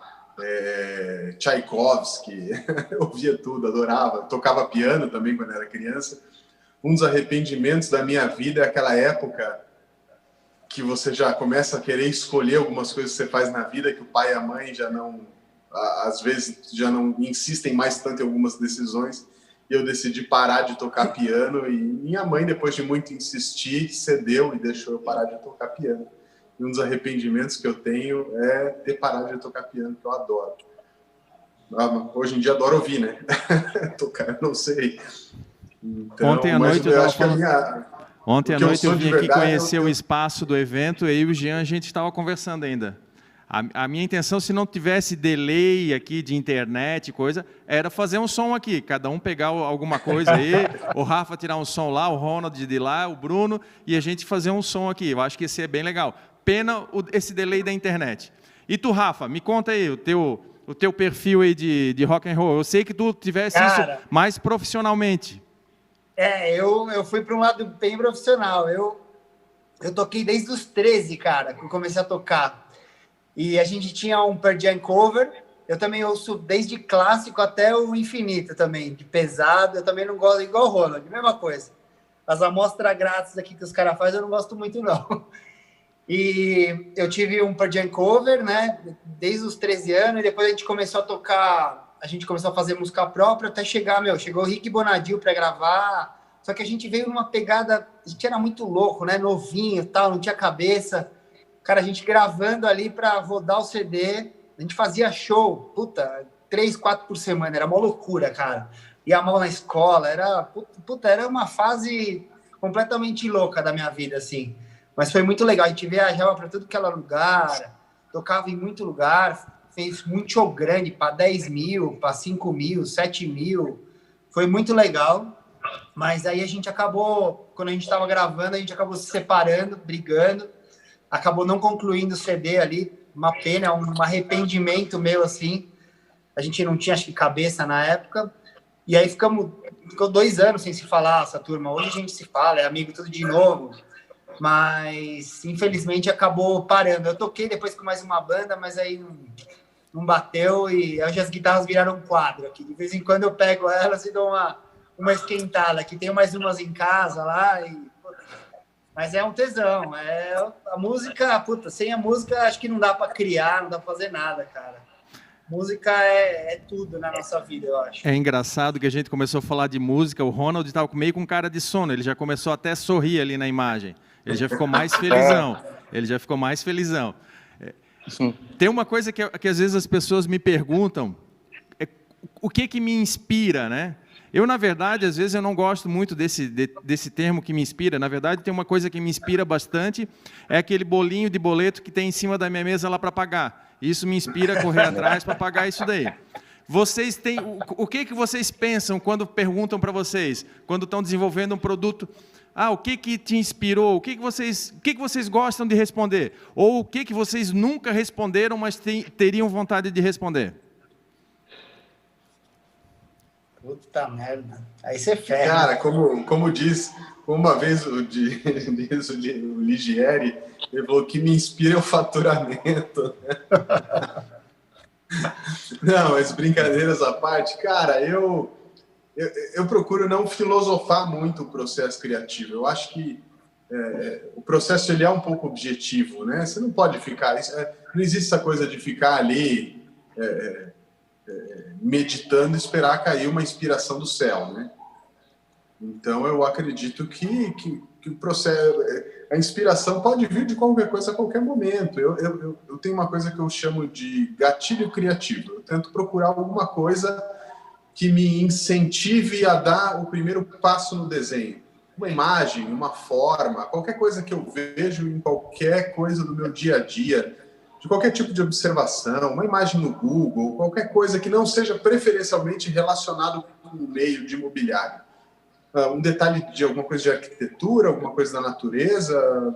Tchaikovsky, eu ouvia tudo, adorava. Tocava piano também quando era criança. Um dos arrependimentos da minha vida é aquela época que você já começa a querer escolher algumas coisas que você faz na vida, que o pai e a mãe já não, às vezes, já não insistem mais tanto em algumas decisões. E eu decidi parar de tocar piano e minha mãe, depois de muito insistir, cedeu e deixou eu parar de tocar piano. E um dos arrependimentos que eu tenho é ter parado de tocar piano, que eu adoro. Hoje em dia adoro ouvir, né? Tocar, eu não sei. Então, ontem à noite eu vim aqui verdade, conhecer o espaço do evento, eu e o Jean, a gente estava conversando ainda. A minha intenção, se não tivesse delay aqui de internet, coisa, era fazer um som aqui, cada um pegar alguma coisa aí, o Rafa tirar um som lá, o Ronald de lá, o Bruno, e a gente fazer um som aqui. Eu acho que ia ser bem legal. Pena esse delay da internet. E tu, Rafa, me conta aí o teu perfil aí de rock and roll. Eu sei que tu tivesse isso mais profissionalmente. Eu fui para um lado bem profissional. Eu toquei desde os 13, cara, que eu comecei a tocar. E a gente tinha um Pearl Jam cover. Eu também ouço desde clássico até o infinito também, de pesado. Eu também não gosto, igual o Ronald, mesma coisa. As amostras grátis aqui que os caras fazem, eu não gosto muito, não. E eu tive um Pearl Jam cover, né, desde os 13 anos, e depois a gente começou a tocar, a gente começou a fazer música própria, até chegou o Rick Bonadio para gravar, só que a gente veio numa pegada, a gente era muito louco, né, novinho e tal, não tinha cabeça. Cara, a gente gravando ali para rodar o CD, a gente fazia show, 3, 4 por semana, era uma loucura, cara. Ia mal na escola, era uma fase completamente louca da minha vida, assim. Mas foi muito legal, a gente viajava para tudo que era lugar, tocava em muito lugar, fez muito show grande, para 10 mil, para 5 mil, 7 mil, foi muito legal. Mas aí a gente acabou, quando a gente estava gravando, a gente acabou se separando, brigando, acabou não concluindo o CD ali, uma pena, um arrependimento meu, assim. a gente não tinha, acho que, cabeça na época. E aí ficou 2 anos sem se falar, essa turma. Hoje a gente se fala, é amigo tudo de novo. Mas, infelizmente, acabou parando. Eu toquei depois com mais uma banda, mas aí não bateu. E hoje as guitarras viraram um quadro aqui. De vez em quando eu pego elas e dou uma esquentada. Aqui tenho mais umas em casa lá. Mas é um tesão. A música, puta, sem a música acho que não dá para criar, não dá para fazer nada, cara. Música é tudo na nossa vida, eu acho. É engraçado que a gente começou a falar de música, o Ronald estava meio com cara de sono, ele já começou até a sorrir ali na imagem. Ele já ficou mais felizão. Tem uma coisa que às vezes as pessoas me perguntam, o que me inspira, né? Eu, na verdade, às vezes eu não gosto muito desse termo que me inspira. Na verdade, tem uma coisa que me inspira bastante, é aquele bolinho de boleto que tem em cima da minha mesa lá para pagar. Isso me inspira a correr atrás para pagar isso daí. Vocês têm, o que vocês pensam quando perguntam para vocês, quando estão desenvolvendo um produto? O que te inspirou? O que vocês gostam de responder? Ou o que vocês nunca responderam, mas teriam vontade de responder? Puta merda. Aí você ferra. Cara, como uma vez o Ligieri, ele falou que me inspira é o faturamento. Não, mas brincadeiras à parte, cara, eu procuro não filosofar muito o processo criativo. Eu acho que o processo ele é um pouco objetivo, né? Você não pode ficar... não existe essa coisa de ficar ali meditando e esperar cair uma inspiração do céu, né? Então, eu acredito que o processo... A inspiração pode vir de qualquer coisa a qualquer momento. Eu tenho uma coisa que eu chamo de gatilho criativo. Eu tento procurar alguma coisa que me incentive a dar o primeiro passo no desenho. Uma imagem, uma forma, qualquer coisa que eu vejo em qualquer coisa do meu dia a dia, de qualquer tipo de observação, uma imagem no Google, qualquer coisa que não seja preferencialmente relacionado com o meio de imobiliário. Um detalhe de alguma coisa de arquitetura, alguma coisa da natureza.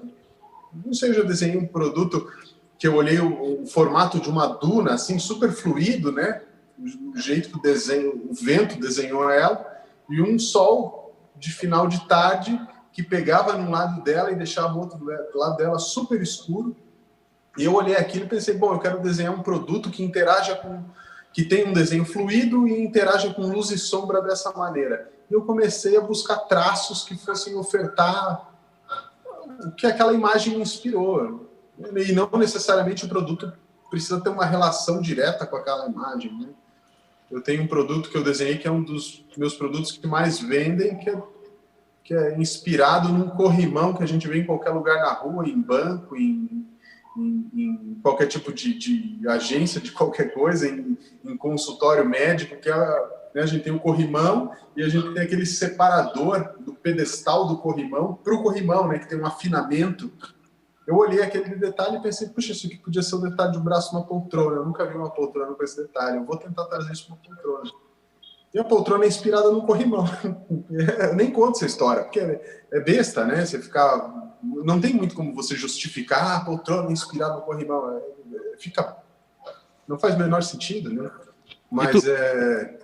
Não sei, eu já desenhei um produto que eu olhei o formato de uma duna, assim, super fluido, né? O jeito que o vento desenhou ela, e um sol de final de tarde que pegava num lado dela e deixava o outro lado dela super escuro. E eu olhei aquilo e pensei, bom, eu quero desenhar um produto que que tem um desenho fluido e interaja com luz e sombra dessa maneira. E eu comecei a buscar traços que fossem ofertar o que aquela imagem me inspirou. E não necessariamente o produto precisa ter uma relação direta com aquela imagem, né? Eu tenho um produto que eu desenhei que é um dos meus produtos que mais vendem, que é inspirado num corrimão que a gente vê em qualquer lugar na rua, em banco, em qualquer tipo de agência, de qualquer coisa, em consultório médico, que né, a gente tem o corrimão e a gente tem aquele separador do pedestal do corrimão para o corrimão, né, que tem um afinamento. Eu olhei aquele detalhe e pensei, puxa, isso aqui podia ser o detalhe do braço de uma poltrona. Eu nunca vi uma poltrona com esse detalhe. Eu vou tentar trazer isso para uma poltrona. E a poltrona é inspirada no corrimão. Eu nem conto essa história, porque é besta, né? Você ficar... Não tem muito como você justificar a poltrona inspirada no corrimão. Não faz o menor sentido, né? Mas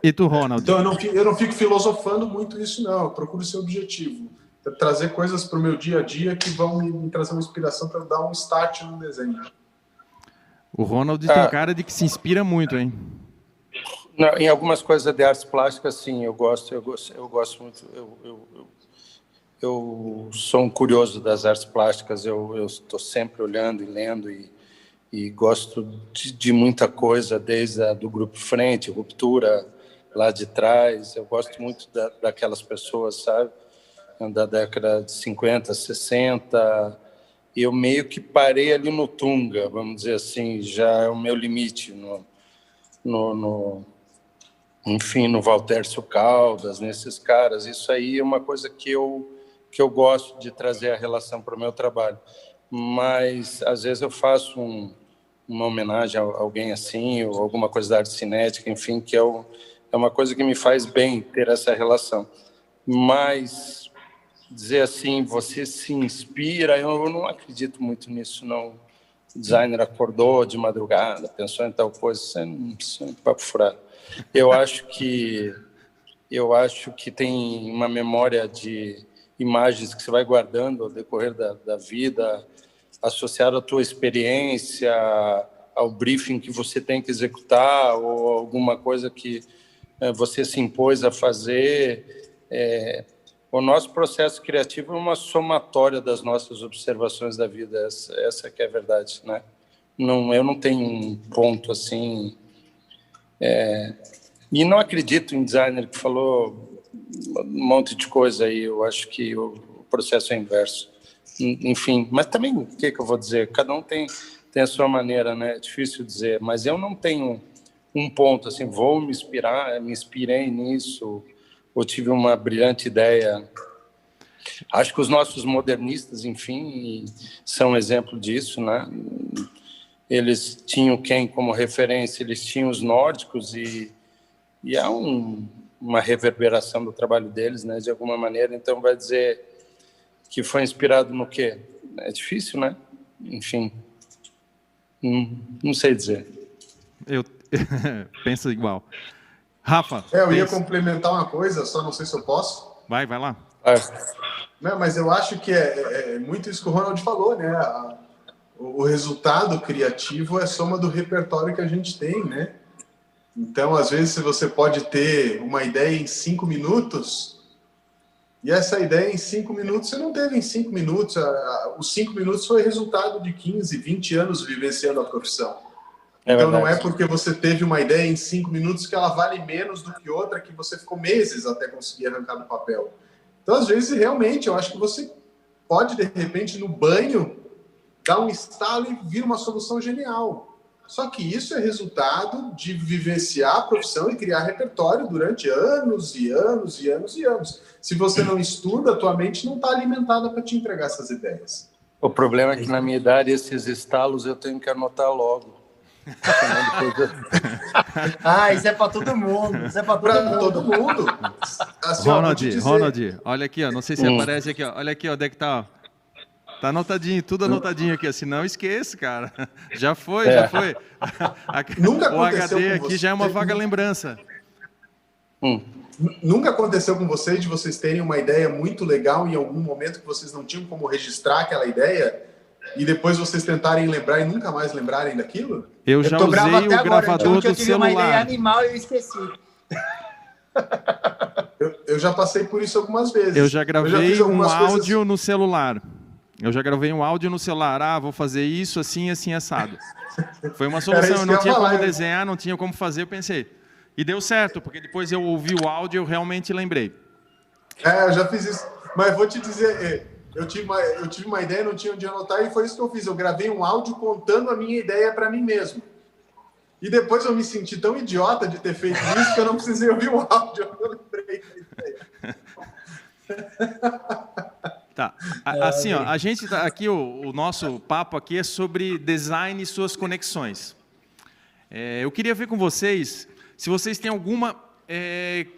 E tu, Ronald? Então eu não fico filosofando muito isso, não. Eu procuro ser objetivo. Trazer coisas para o meu dia a dia que vão me trazer uma inspiração para dar um start no desenho. O Ronald tem cara de que se inspira muito, hein? Não, em algumas coisas de artes plásticas, sim, eu gosto muito. Eu sou um curioso das artes plásticas. Eu estou sempre olhando e lendo e gosto de muita coisa, desde do Grupo Frente, Ruptura, lá de trás. Eu gosto muito daquelas pessoas, sabe? Da década de 50, 60, eu meio que parei ali no Tunga, vamos dizer assim, já é o meu limite, enfim, no Valtércio Caldas, nesses caras. Isso aí é uma coisa que eu gosto de trazer a relação para o meu trabalho, mas às vezes eu faço uma homenagem a alguém assim, ou alguma coisa da arte cinética, enfim, que é uma coisa que me faz bem ter essa relação, mas... dizer assim, você se inspira, eu não acredito muito nisso, não. O designer acordou de madrugada, pensou em tal coisa, isso é papo furado. Eu acho que tem uma memória de imagens que você vai guardando ao decorrer da vida, associado à tua experiência, ao briefing que você tem que executar, ou alguma coisa que você se impôs a fazer. O nosso processo criativo é uma somatória das nossas observações da vida, essa que é a verdade, né? Eu não tenho um ponto assim... E não acredito em designer que falou um monte de coisa aí. Eu acho que o processo é inverso. Enfim, mas também, o que eu vou dizer? Cada um tem a sua maneira, né? É difícil dizer, mas eu não tenho um ponto assim, vou me inspirei nisso, ou tive uma brilhante ideia. Acho que os nossos modernistas, enfim, são exemplo disso, né? Eles tinham quem como referência? Eles tinham os nórdicos e há uma reverberação do trabalho deles, né, de alguma maneira. Então, vai dizer que foi inspirado no quê? É difícil, né? Enfim, não sei dizer. Eu penso igual. Rafa. Eu ia complementar uma coisa, só não sei se eu posso. Vai lá. Não, mas eu acho que é muito isso que o Ronald falou, né? O resultado criativo é soma do repertório que a gente tem, né? Então, às vezes, você pode ter uma ideia em 5 minutos, e essa ideia em 5 minutos você não teve em 5 minutos. Os 5 minutos foi resultado de 15, 20 anos vivenciando a profissão. Então, não é porque você teve uma ideia em 5 minutos que ela vale menos do que outra, que você ficou meses até conseguir arrancar do papel. Então, às vezes, realmente, eu acho que você pode, de repente, no banho, dar um estalo e vir uma solução genial. Só que isso é resultado de vivenciar a profissão e criar repertório durante anos e anos e anos e anos. Se você não estuda, a tua mente não está alimentada para te entregar essas ideias. O problema é que, na minha idade, esses estalos eu tenho que anotar logo. Isso é para todo mundo. Isso é para todo mundo. Assim, Ronald, olha aqui, ó, não sei se aparece aqui, ó. Olha aqui, ó, onde é que tá, ó. Tá anotadinho, tudo anotadinho aqui, assim, não esqueça, cara. Já foi. Nunca o HD aqui já é uma vaga lembrança. Nunca aconteceu com vocês de vocês terem uma ideia muito legal em algum momento que vocês não tinham como registrar aquela ideia e depois vocês tentarem lembrar e nunca mais lembrarem daquilo? Eu já usei o gravador do celular. Eu tive uma ideia animal e eu esqueci. Eu já passei por isso algumas vezes. Eu já gravei um áudio no celular. Vou fazer isso, assim, assado. Foi uma solução, eu não tinha como desenhar, não tinha como fazer, eu pensei. E deu certo, porque depois eu ouvi o áudio e eu realmente lembrei. Eu já fiz isso. Mas vou te dizer, eu tive uma ideia, não tinha onde anotar, e foi isso que eu fiz. Eu gravei um áudio contando a minha ideia para mim mesmo. E depois eu me senti tão idiota de ter feito isso que eu não precisei ouvir o áudio. Eu lembrei da ideia. Tá. Assim, ó, a gente tá aqui, o nosso papo aqui é sobre design e suas conexões. Eu queria ver com vocês se vocês têm alguma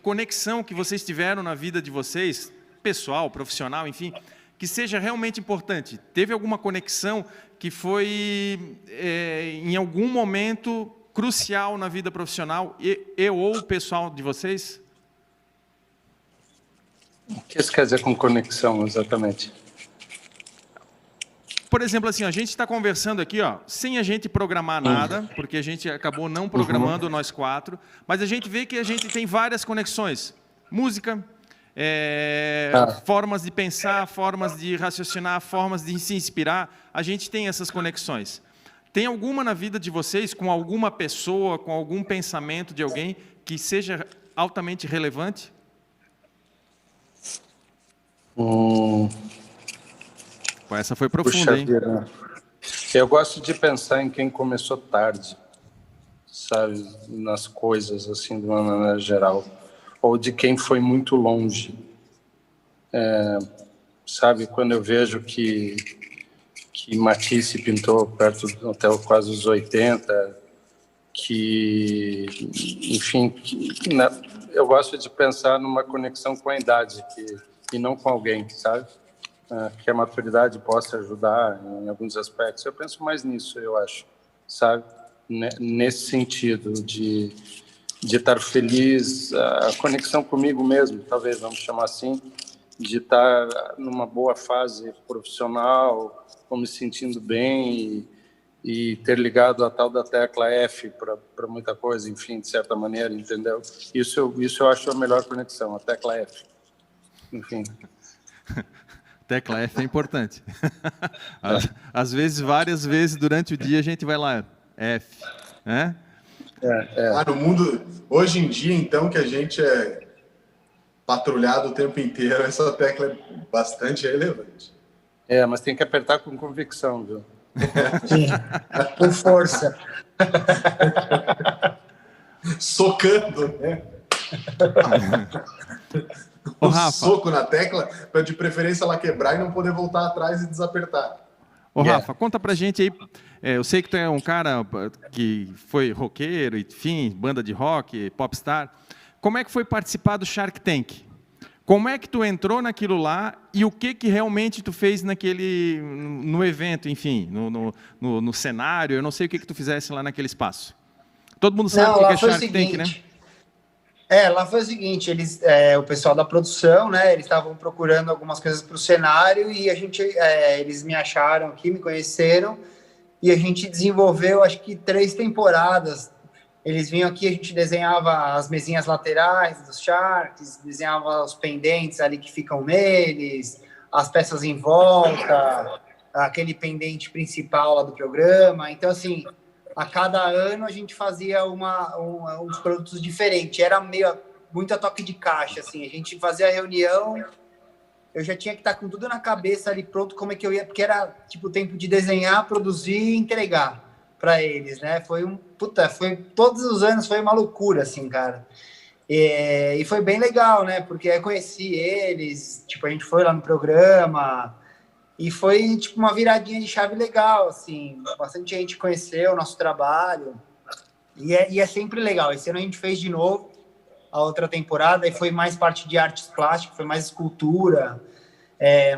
conexão que vocês tiveram na vida de vocês, pessoal, profissional, enfim, que seja realmente importante. Teve alguma conexão que foi, em algum momento, crucial na vida profissional ou pessoal de vocês? O que isso quer dizer com conexão, exatamente? Por exemplo, assim, a gente está conversando aqui, ó, sem a gente programar nada, porque a gente acabou não programando nós quatro, mas a gente vê que a gente tem várias conexões. Música, formas de pensar, formas de raciocinar, formas de se inspirar. A gente tem essas conexões. Tem alguma na vida de vocês, com alguma pessoa, com algum pensamento de alguém, que seja altamente relevante? Essa foi profunda, hein? Eu gosto de pensar em quem começou tarde, sabe, nas coisas, assim, de uma maneira geral, ou de quem foi muito longe. Sabe, quando eu vejo que Matisse pintou perto até quase os 80, enfim, eu gosto de pensar numa conexão com a idade e não com alguém, sabe? Que a maturidade possa ajudar em alguns aspectos. Eu penso mais nisso, eu acho, sabe? Nesse sentido de de estar feliz, a conexão comigo mesmo, talvez, vamos chamar assim, de estar numa boa fase profissional, me sentindo bem e ter ligado a tal da tecla F para muita coisa, enfim, de certa maneira, entendeu? Isso eu acho a melhor conexão, a tecla F. Enfim. Tecla F é importante. Às vezes, várias vezes durante o dia a gente vai lá, F, né? No mundo, hoje em dia, então, que a gente é patrulhado o tempo inteiro, essa tecla é bastante relevante. Mas tem que apertar com convicção, viu? Sim, com força. Socando, né? Rafa, soco na tecla, para de preferência ela quebrar e não poder voltar atrás e desapertar. Rafa, conta pra gente aí, eu sei que tu é um cara que foi roqueiro, enfim, banda de rock, popstar. Como é que foi participar do Shark Tank? Como é que tu entrou naquilo lá e o que realmente tu fez no evento, enfim, no cenário? Eu não sei o que tu fizesse lá naquele espaço. Todo mundo sabe o que é Shark Tank, né? Lá foi o seguinte, o pessoal da produção, né, eles estavam procurando algumas coisas para o cenário e eles me acharam aqui, me conheceram e a gente desenvolveu, acho que 3 temporadas. Eles vinham aqui, a gente desenhava as mesinhas laterais dos Sharks, desenhava os pendentes ali que ficam neles, as peças em volta, aquele pendente principal lá do programa. Então, assim, a cada ano a gente fazia uns produtos diferentes. Era muito a toque de caixa, assim. A gente fazia a reunião, eu já tinha que estar com tudo na cabeça ali pronto, como é que eu ia, porque era tipo tempo de desenhar, produzir e entregar para eles, né? Foi todos os anos foi uma loucura, assim, cara. E foi bem legal, né? Porque eu conheci eles, tipo, a gente foi lá no programa e foi tipo uma viradinha de chave legal, assim. Bastante gente conheceu o nosso trabalho e é sempre legal. Esse ano a gente fez de novo a outra temporada e foi mais parte de artes plásticas, foi mais escultura,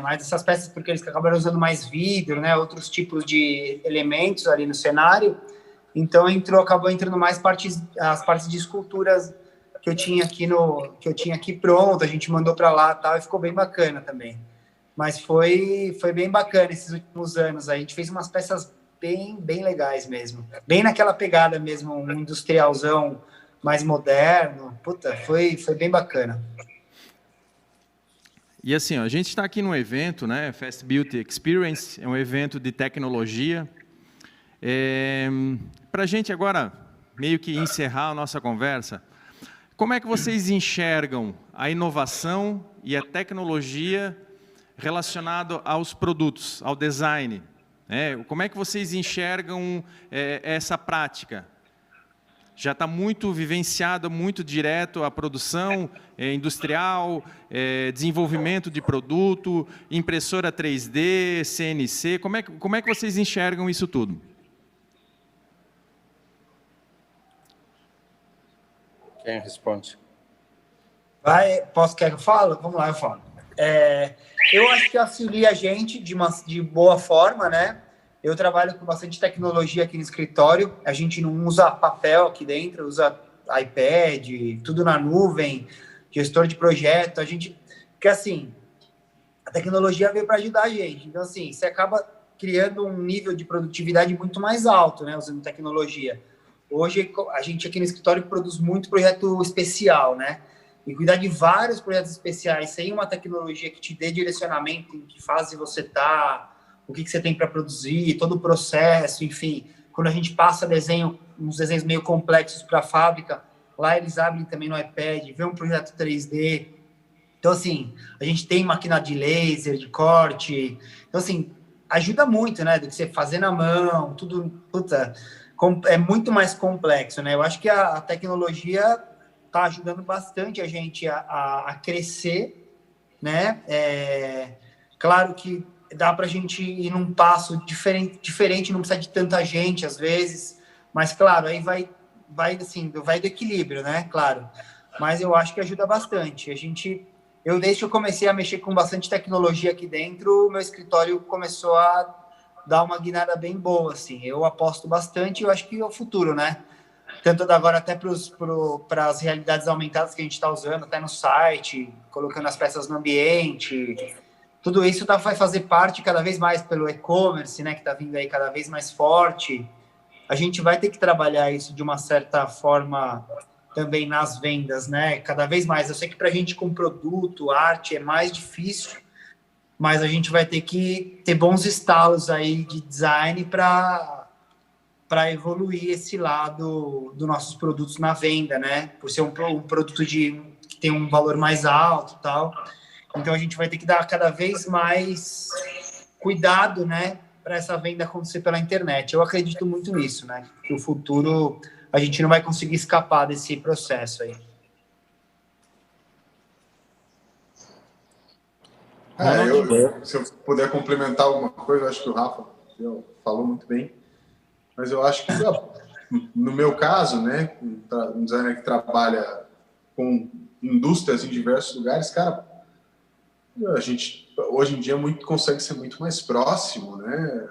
mais essas peças, porque eles acabaram usando mais vidro, né, outros tipos de elementos ali no cenário, então acabou entrando mais as partes de esculturas que eu tinha aqui pronto, a gente mandou para lá, tal, e ficou bem bacana também. Mas foi bem bacana esses últimos anos, a gente fez umas peças bem legais mesmo, bem naquela pegada mesmo, um industrialzão mais moderno. Foi bem bacana. E assim, a gente está aqui num evento, né, Fast Beauty Experience, é um evento de tecnologia. Para a gente agora, meio que encerrar a nossa conversa, como é que vocês enxergam a inovação e a tecnologia relacionado aos produtos, ao design? Como é que vocês enxergam essa prática? Já está muito vivenciada, muito direto a produção industrial, desenvolvimento de produto, impressora 3D, CNC. Como é que vocês enxergam isso tudo? Quem responde? Quer que eu falo? Vamos lá, eu falo. Eu acho que auxilia a gente de boa forma, né? Eu trabalho com bastante tecnologia aqui no escritório, a gente não usa papel aqui dentro, usa iPad, tudo na nuvem, gestor de projeto, porque assim, a tecnologia veio para ajudar a gente, então assim, você acaba criando um nível de produtividade muito mais alto, né, usando tecnologia. Hoje, a gente aqui no escritório produz muito projeto especial, né, e cuidar de vários projetos especiais sem uma tecnologia que te dê direcionamento em que fase você está, o que você tem para produzir, todo o processo, enfim. Quando a gente passa uns desenhos meio complexos para a fábrica, lá eles abrem também no iPad, vê um projeto 3D. Então, assim, a gente tem máquina de laser, de corte. Então, assim, ajuda muito, né? Do que você fazer na mão, tudo, é muito mais complexo, né? Eu acho que a tecnologia está ajudando bastante a gente a crescer, né? Claro que dá para a gente ir num passo diferente, não precisa de tanta gente às vezes, mas claro, aí vai do equilíbrio, né? Claro, mas eu acho que ajuda bastante. Desde que eu comecei a mexer com bastante tecnologia aqui dentro, o meu escritório começou a dar uma guinada bem boa, assim. Eu aposto bastante, eu acho que é o futuro, né? tanto agora até para as realidades aumentadas que a gente está usando, até no site, colocando as peças no ambiente. Tudo isso vai fazer parte cada vez mais pelo e-commerce, né, que está vindo aí cada vez mais forte. A gente vai ter que trabalhar isso de uma certa forma também nas vendas, né? Cada vez mais. Eu sei que para a gente com produto, arte, é mais difícil, mas a gente vai ter que ter bons estalos aí de design para evoluir esse lado dos nossos produtos na venda, né? Por ser um produto que tem um valor mais alto e tal. Então, a gente vai ter que dar cada vez mais cuidado, né? Para essa venda acontecer pela internet. Eu acredito muito nisso, né? Que o futuro, a gente não vai conseguir escapar desse processo aí. Se eu puder complementar alguma coisa, eu acho que o Rafa falou muito bem. Mas eu acho que, no meu caso, né, um designer que trabalha com indústrias em diversos lugares, cara, a gente hoje em dia consegue ser muito mais próximo, né?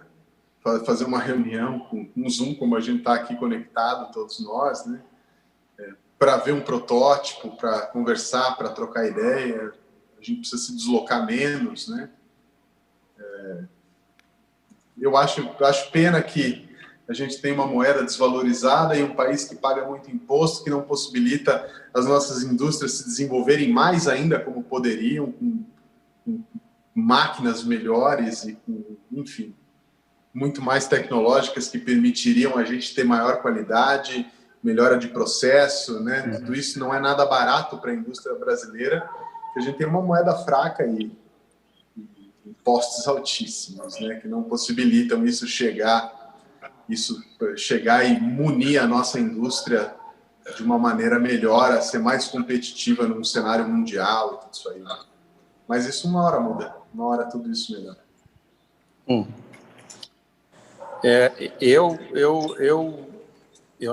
Fazer uma reunião com um Zoom, como a gente está aqui conectado, todos nós, né? Para ver um protótipo, para conversar, para trocar ideia, a gente precisa se deslocar menos, né? Eu acho pena que a gente tem uma moeda desvalorizada e um país que paga muito imposto, que não possibilita as nossas indústrias se desenvolverem mais ainda como poderiam, com máquinas melhores e com, enfim, muito mais tecnológicas que permitiriam a gente ter maior qualidade, melhora de processo, né? Tudo isso não é nada barato para a indústria brasileira, que a gente tem uma moeda fraca e impostos altíssimos, né? Que não possibilitam isso chegar e munir a nossa indústria de uma maneira melhor, a ser mais competitiva num cenário mundial e tudo isso aí. Mas isso uma hora muda, uma hora tudo isso melhora. Eu,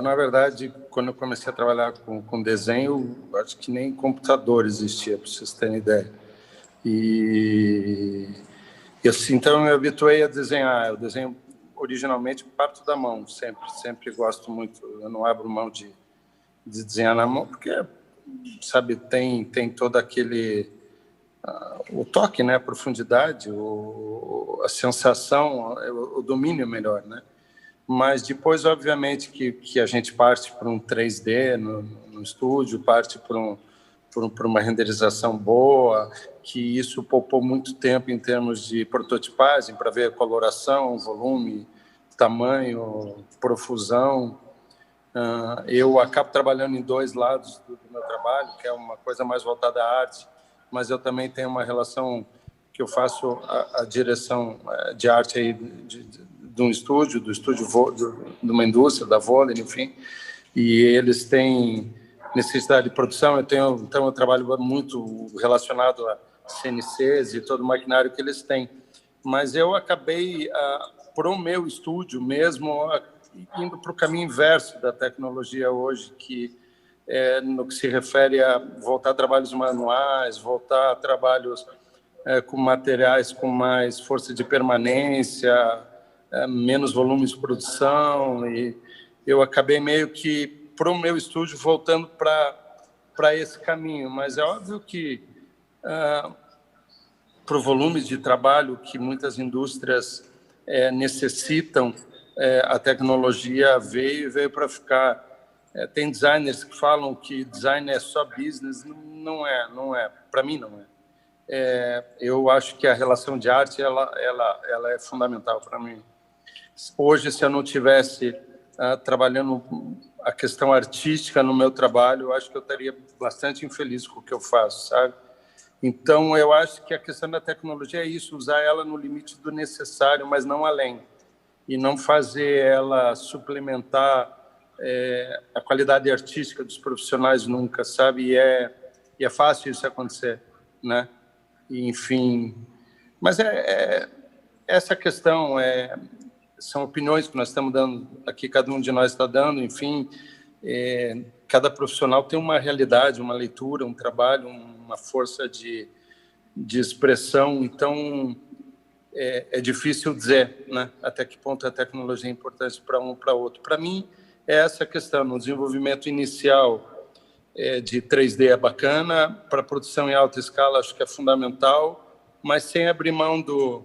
na verdade, quando eu comecei a trabalhar com desenho, acho que nem computador existia, para vocês terem ideia. Então, eu me habituei a desenhar. Eu desenho originalmente parto da mão, sempre gosto muito. Eu não abro mão de desenhar na mão, porque, sabe, tem todo aquele... o toque, né, a profundidade, a sensação, o domínio melhor, né? Mas depois, obviamente, que a gente parte para um 3D no estúdio, parte para uma renderização boa, que isso poupou muito tempo em termos de prototipagem, para ver coloração, volume, tamanho, profusão. Eu acabo trabalhando em dois lados do meu trabalho, que é uma coisa mais voltada à arte, mas eu também tenho uma relação que eu faço a direção de arte aí de um estúdio, de uma indústria, da Voller, enfim, e eles têm necessidade de produção. Então eu trabalho muito relacionado a CNCs e todo o maquinário que eles têm. Mas eu acabei, para o meu estúdio mesmo, indo para o caminho inverso da tecnologia hoje, que no que se refere a voltar a trabalhos manuais, voltar a trabalhos com materiais com mais força de permanência, menos volumes de produção, e eu acabei meio que, para o meu estúdio, voltando para esse caminho. Mas é óbvio que, para o volume de trabalho que muitas indústrias necessitam, a tecnologia veio para ficar. Tem designers que falam que design é só business. Não é. Para mim, não é. Eu acho que a relação de arte ela é fundamental para mim. Hoje, se eu não tivesse trabalhando a questão artística no meu trabalho, eu acho que eu estaria bastante infeliz com o que eu faço, sabe? Então, eu acho que a questão da tecnologia é isso, usar ela no limite do necessário, mas não além, e não fazer ela suplementar a qualidade artística dos profissionais nunca, sabe? E é fácil isso acontecer, né? E, enfim, mas essa questão são opiniões que nós estamos dando aqui, cada um de nós está dando, enfim, cada profissional tem uma realidade, uma leitura, um trabalho, uma força de expressão, então é difícil dizer, né, até que ponto a tecnologia é importante para um para outro. Para mim, é essa questão. No desenvolvimento inicial de 3D é bacana, para produção em alta escala acho que é fundamental, mas sem abrir mão do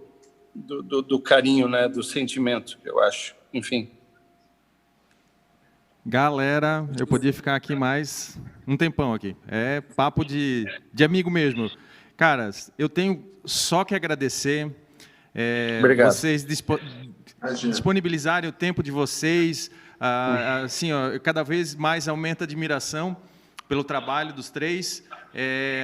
carinho, né, do sentimento, eu acho. Enfim. Galera, eu podia ficar aqui mais um tempão aqui. É papo de amigo mesmo. Caras, eu tenho só que agradecer vocês disponibilizarem o tempo de vocês. Assim, ó, cada vez mais aumenta a admiração pelo trabalho dos três.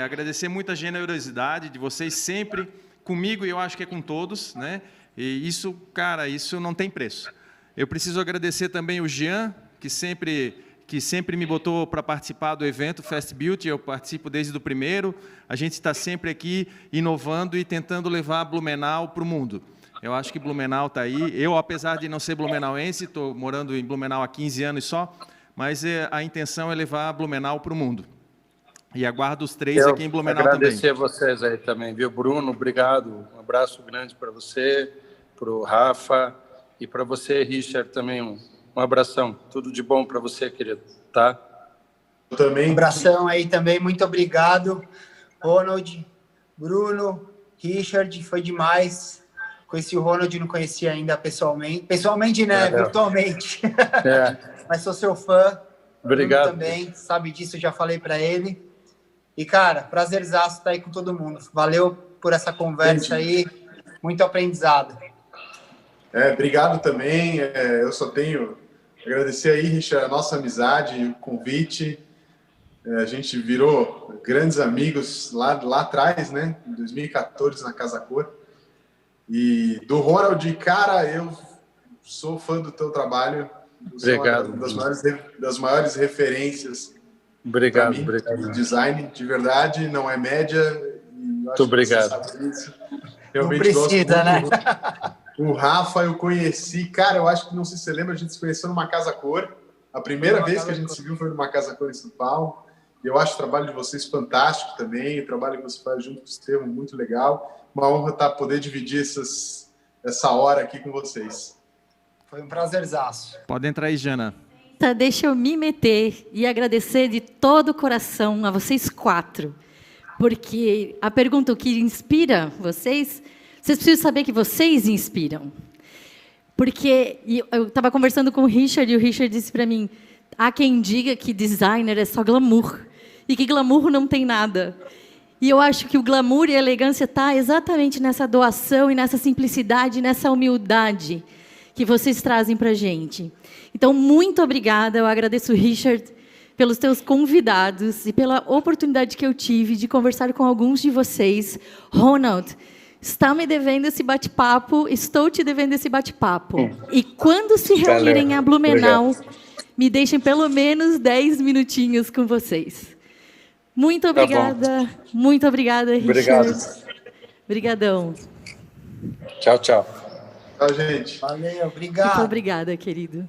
Agradecer muito a generosidade de vocês sempre comigo, e eu acho que é com todos, né? E isso, cara, isso não tem preço. Eu preciso agradecer também o Jean, que sempre me botou para participar do evento Fast Beauty. Eu participo desde o primeiro. A gente está sempre aqui inovando e tentando levar Blumenau para o mundo. Eu acho que Blumenau está aí. Eu, apesar de não ser blumenauense, estou morando em Blumenau há 15 anos só, mas a intenção é levar Blumenau para o mundo. E aguardo os três aqui em Blumenau também. Agradecer a vocês aí também, viu, Bruno? Obrigado. Um abraço grande para você, para o Rafa e para você, Richard, também um abração. Tudo de bom para você, querido, tá? Eu também. Um abração aí também, muito obrigado. Ronald, Bruno, Richard, foi demais. Conheci o Ronald, não conhecia ainda pessoalmente. Pessoalmente, né? Virtualmente. Mas sou seu fã. Obrigado. Bruno também, sabe disso, eu já falei para ele. E, cara, prazerzaço estar aí com todo mundo. Valeu por essa conversa aí. Muito aprendizado. Obrigado também. Eu só tenho a agradecer aí, Richard, a nossa amizade, o convite. A gente virou grandes amigos lá atrás, né? Em 2014, na Casa Cor. E do Ronald, cara, eu sou fã do teu trabalho. Obrigado. Das maiores referências. Obrigado. No design, de verdade, não é média. Muito obrigado. Realmente não precisa, né? O Rafa eu conheci, cara, eu acho que, não sei se você lembra, a gente se conheceu numa Casa Cor. A primeira vez que a gente se viu foi numa Casa Cor em São Paulo. E eu acho o trabalho de vocês fantástico também, o trabalho que você faz junto com o Estevam, muito legal. Uma honra poder dividir essa hora aqui com vocês. Foi um prazerzaço. Pode entrar aí, Jana. Deixa eu me meter e agradecer de todo o coração a vocês quatro, porque a pergunta, o que inspira vocês precisam saber que vocês inspiram. Porque eu estava conversando com o Richard, e o Richard disse para mim, há quem diga que designer é só glamour, e que glamour não tem nada. E eu acho que o glamour e a elegância está exatamente nessa doação, e nessa simplicidade, nessa humildade que vocês trazem para a gente. Então, muito obrigada. Eu agradeço, Richard, pelos teus convidados e pela oportunidade que eu tive de conversar com alguns de vocês. Ronald, está me devendo esse bate-papo, estou te devendo esse bate-papo. E quando se reunirem a Blumenau, me deixem pelo menos 10 minutinhos com vocês. Muito obrigada. Muito obrigada, Richard. Obrigadão. Tchau, tchau. Tchau, gente. Valeu, obrigado. Muito obrigada, querido.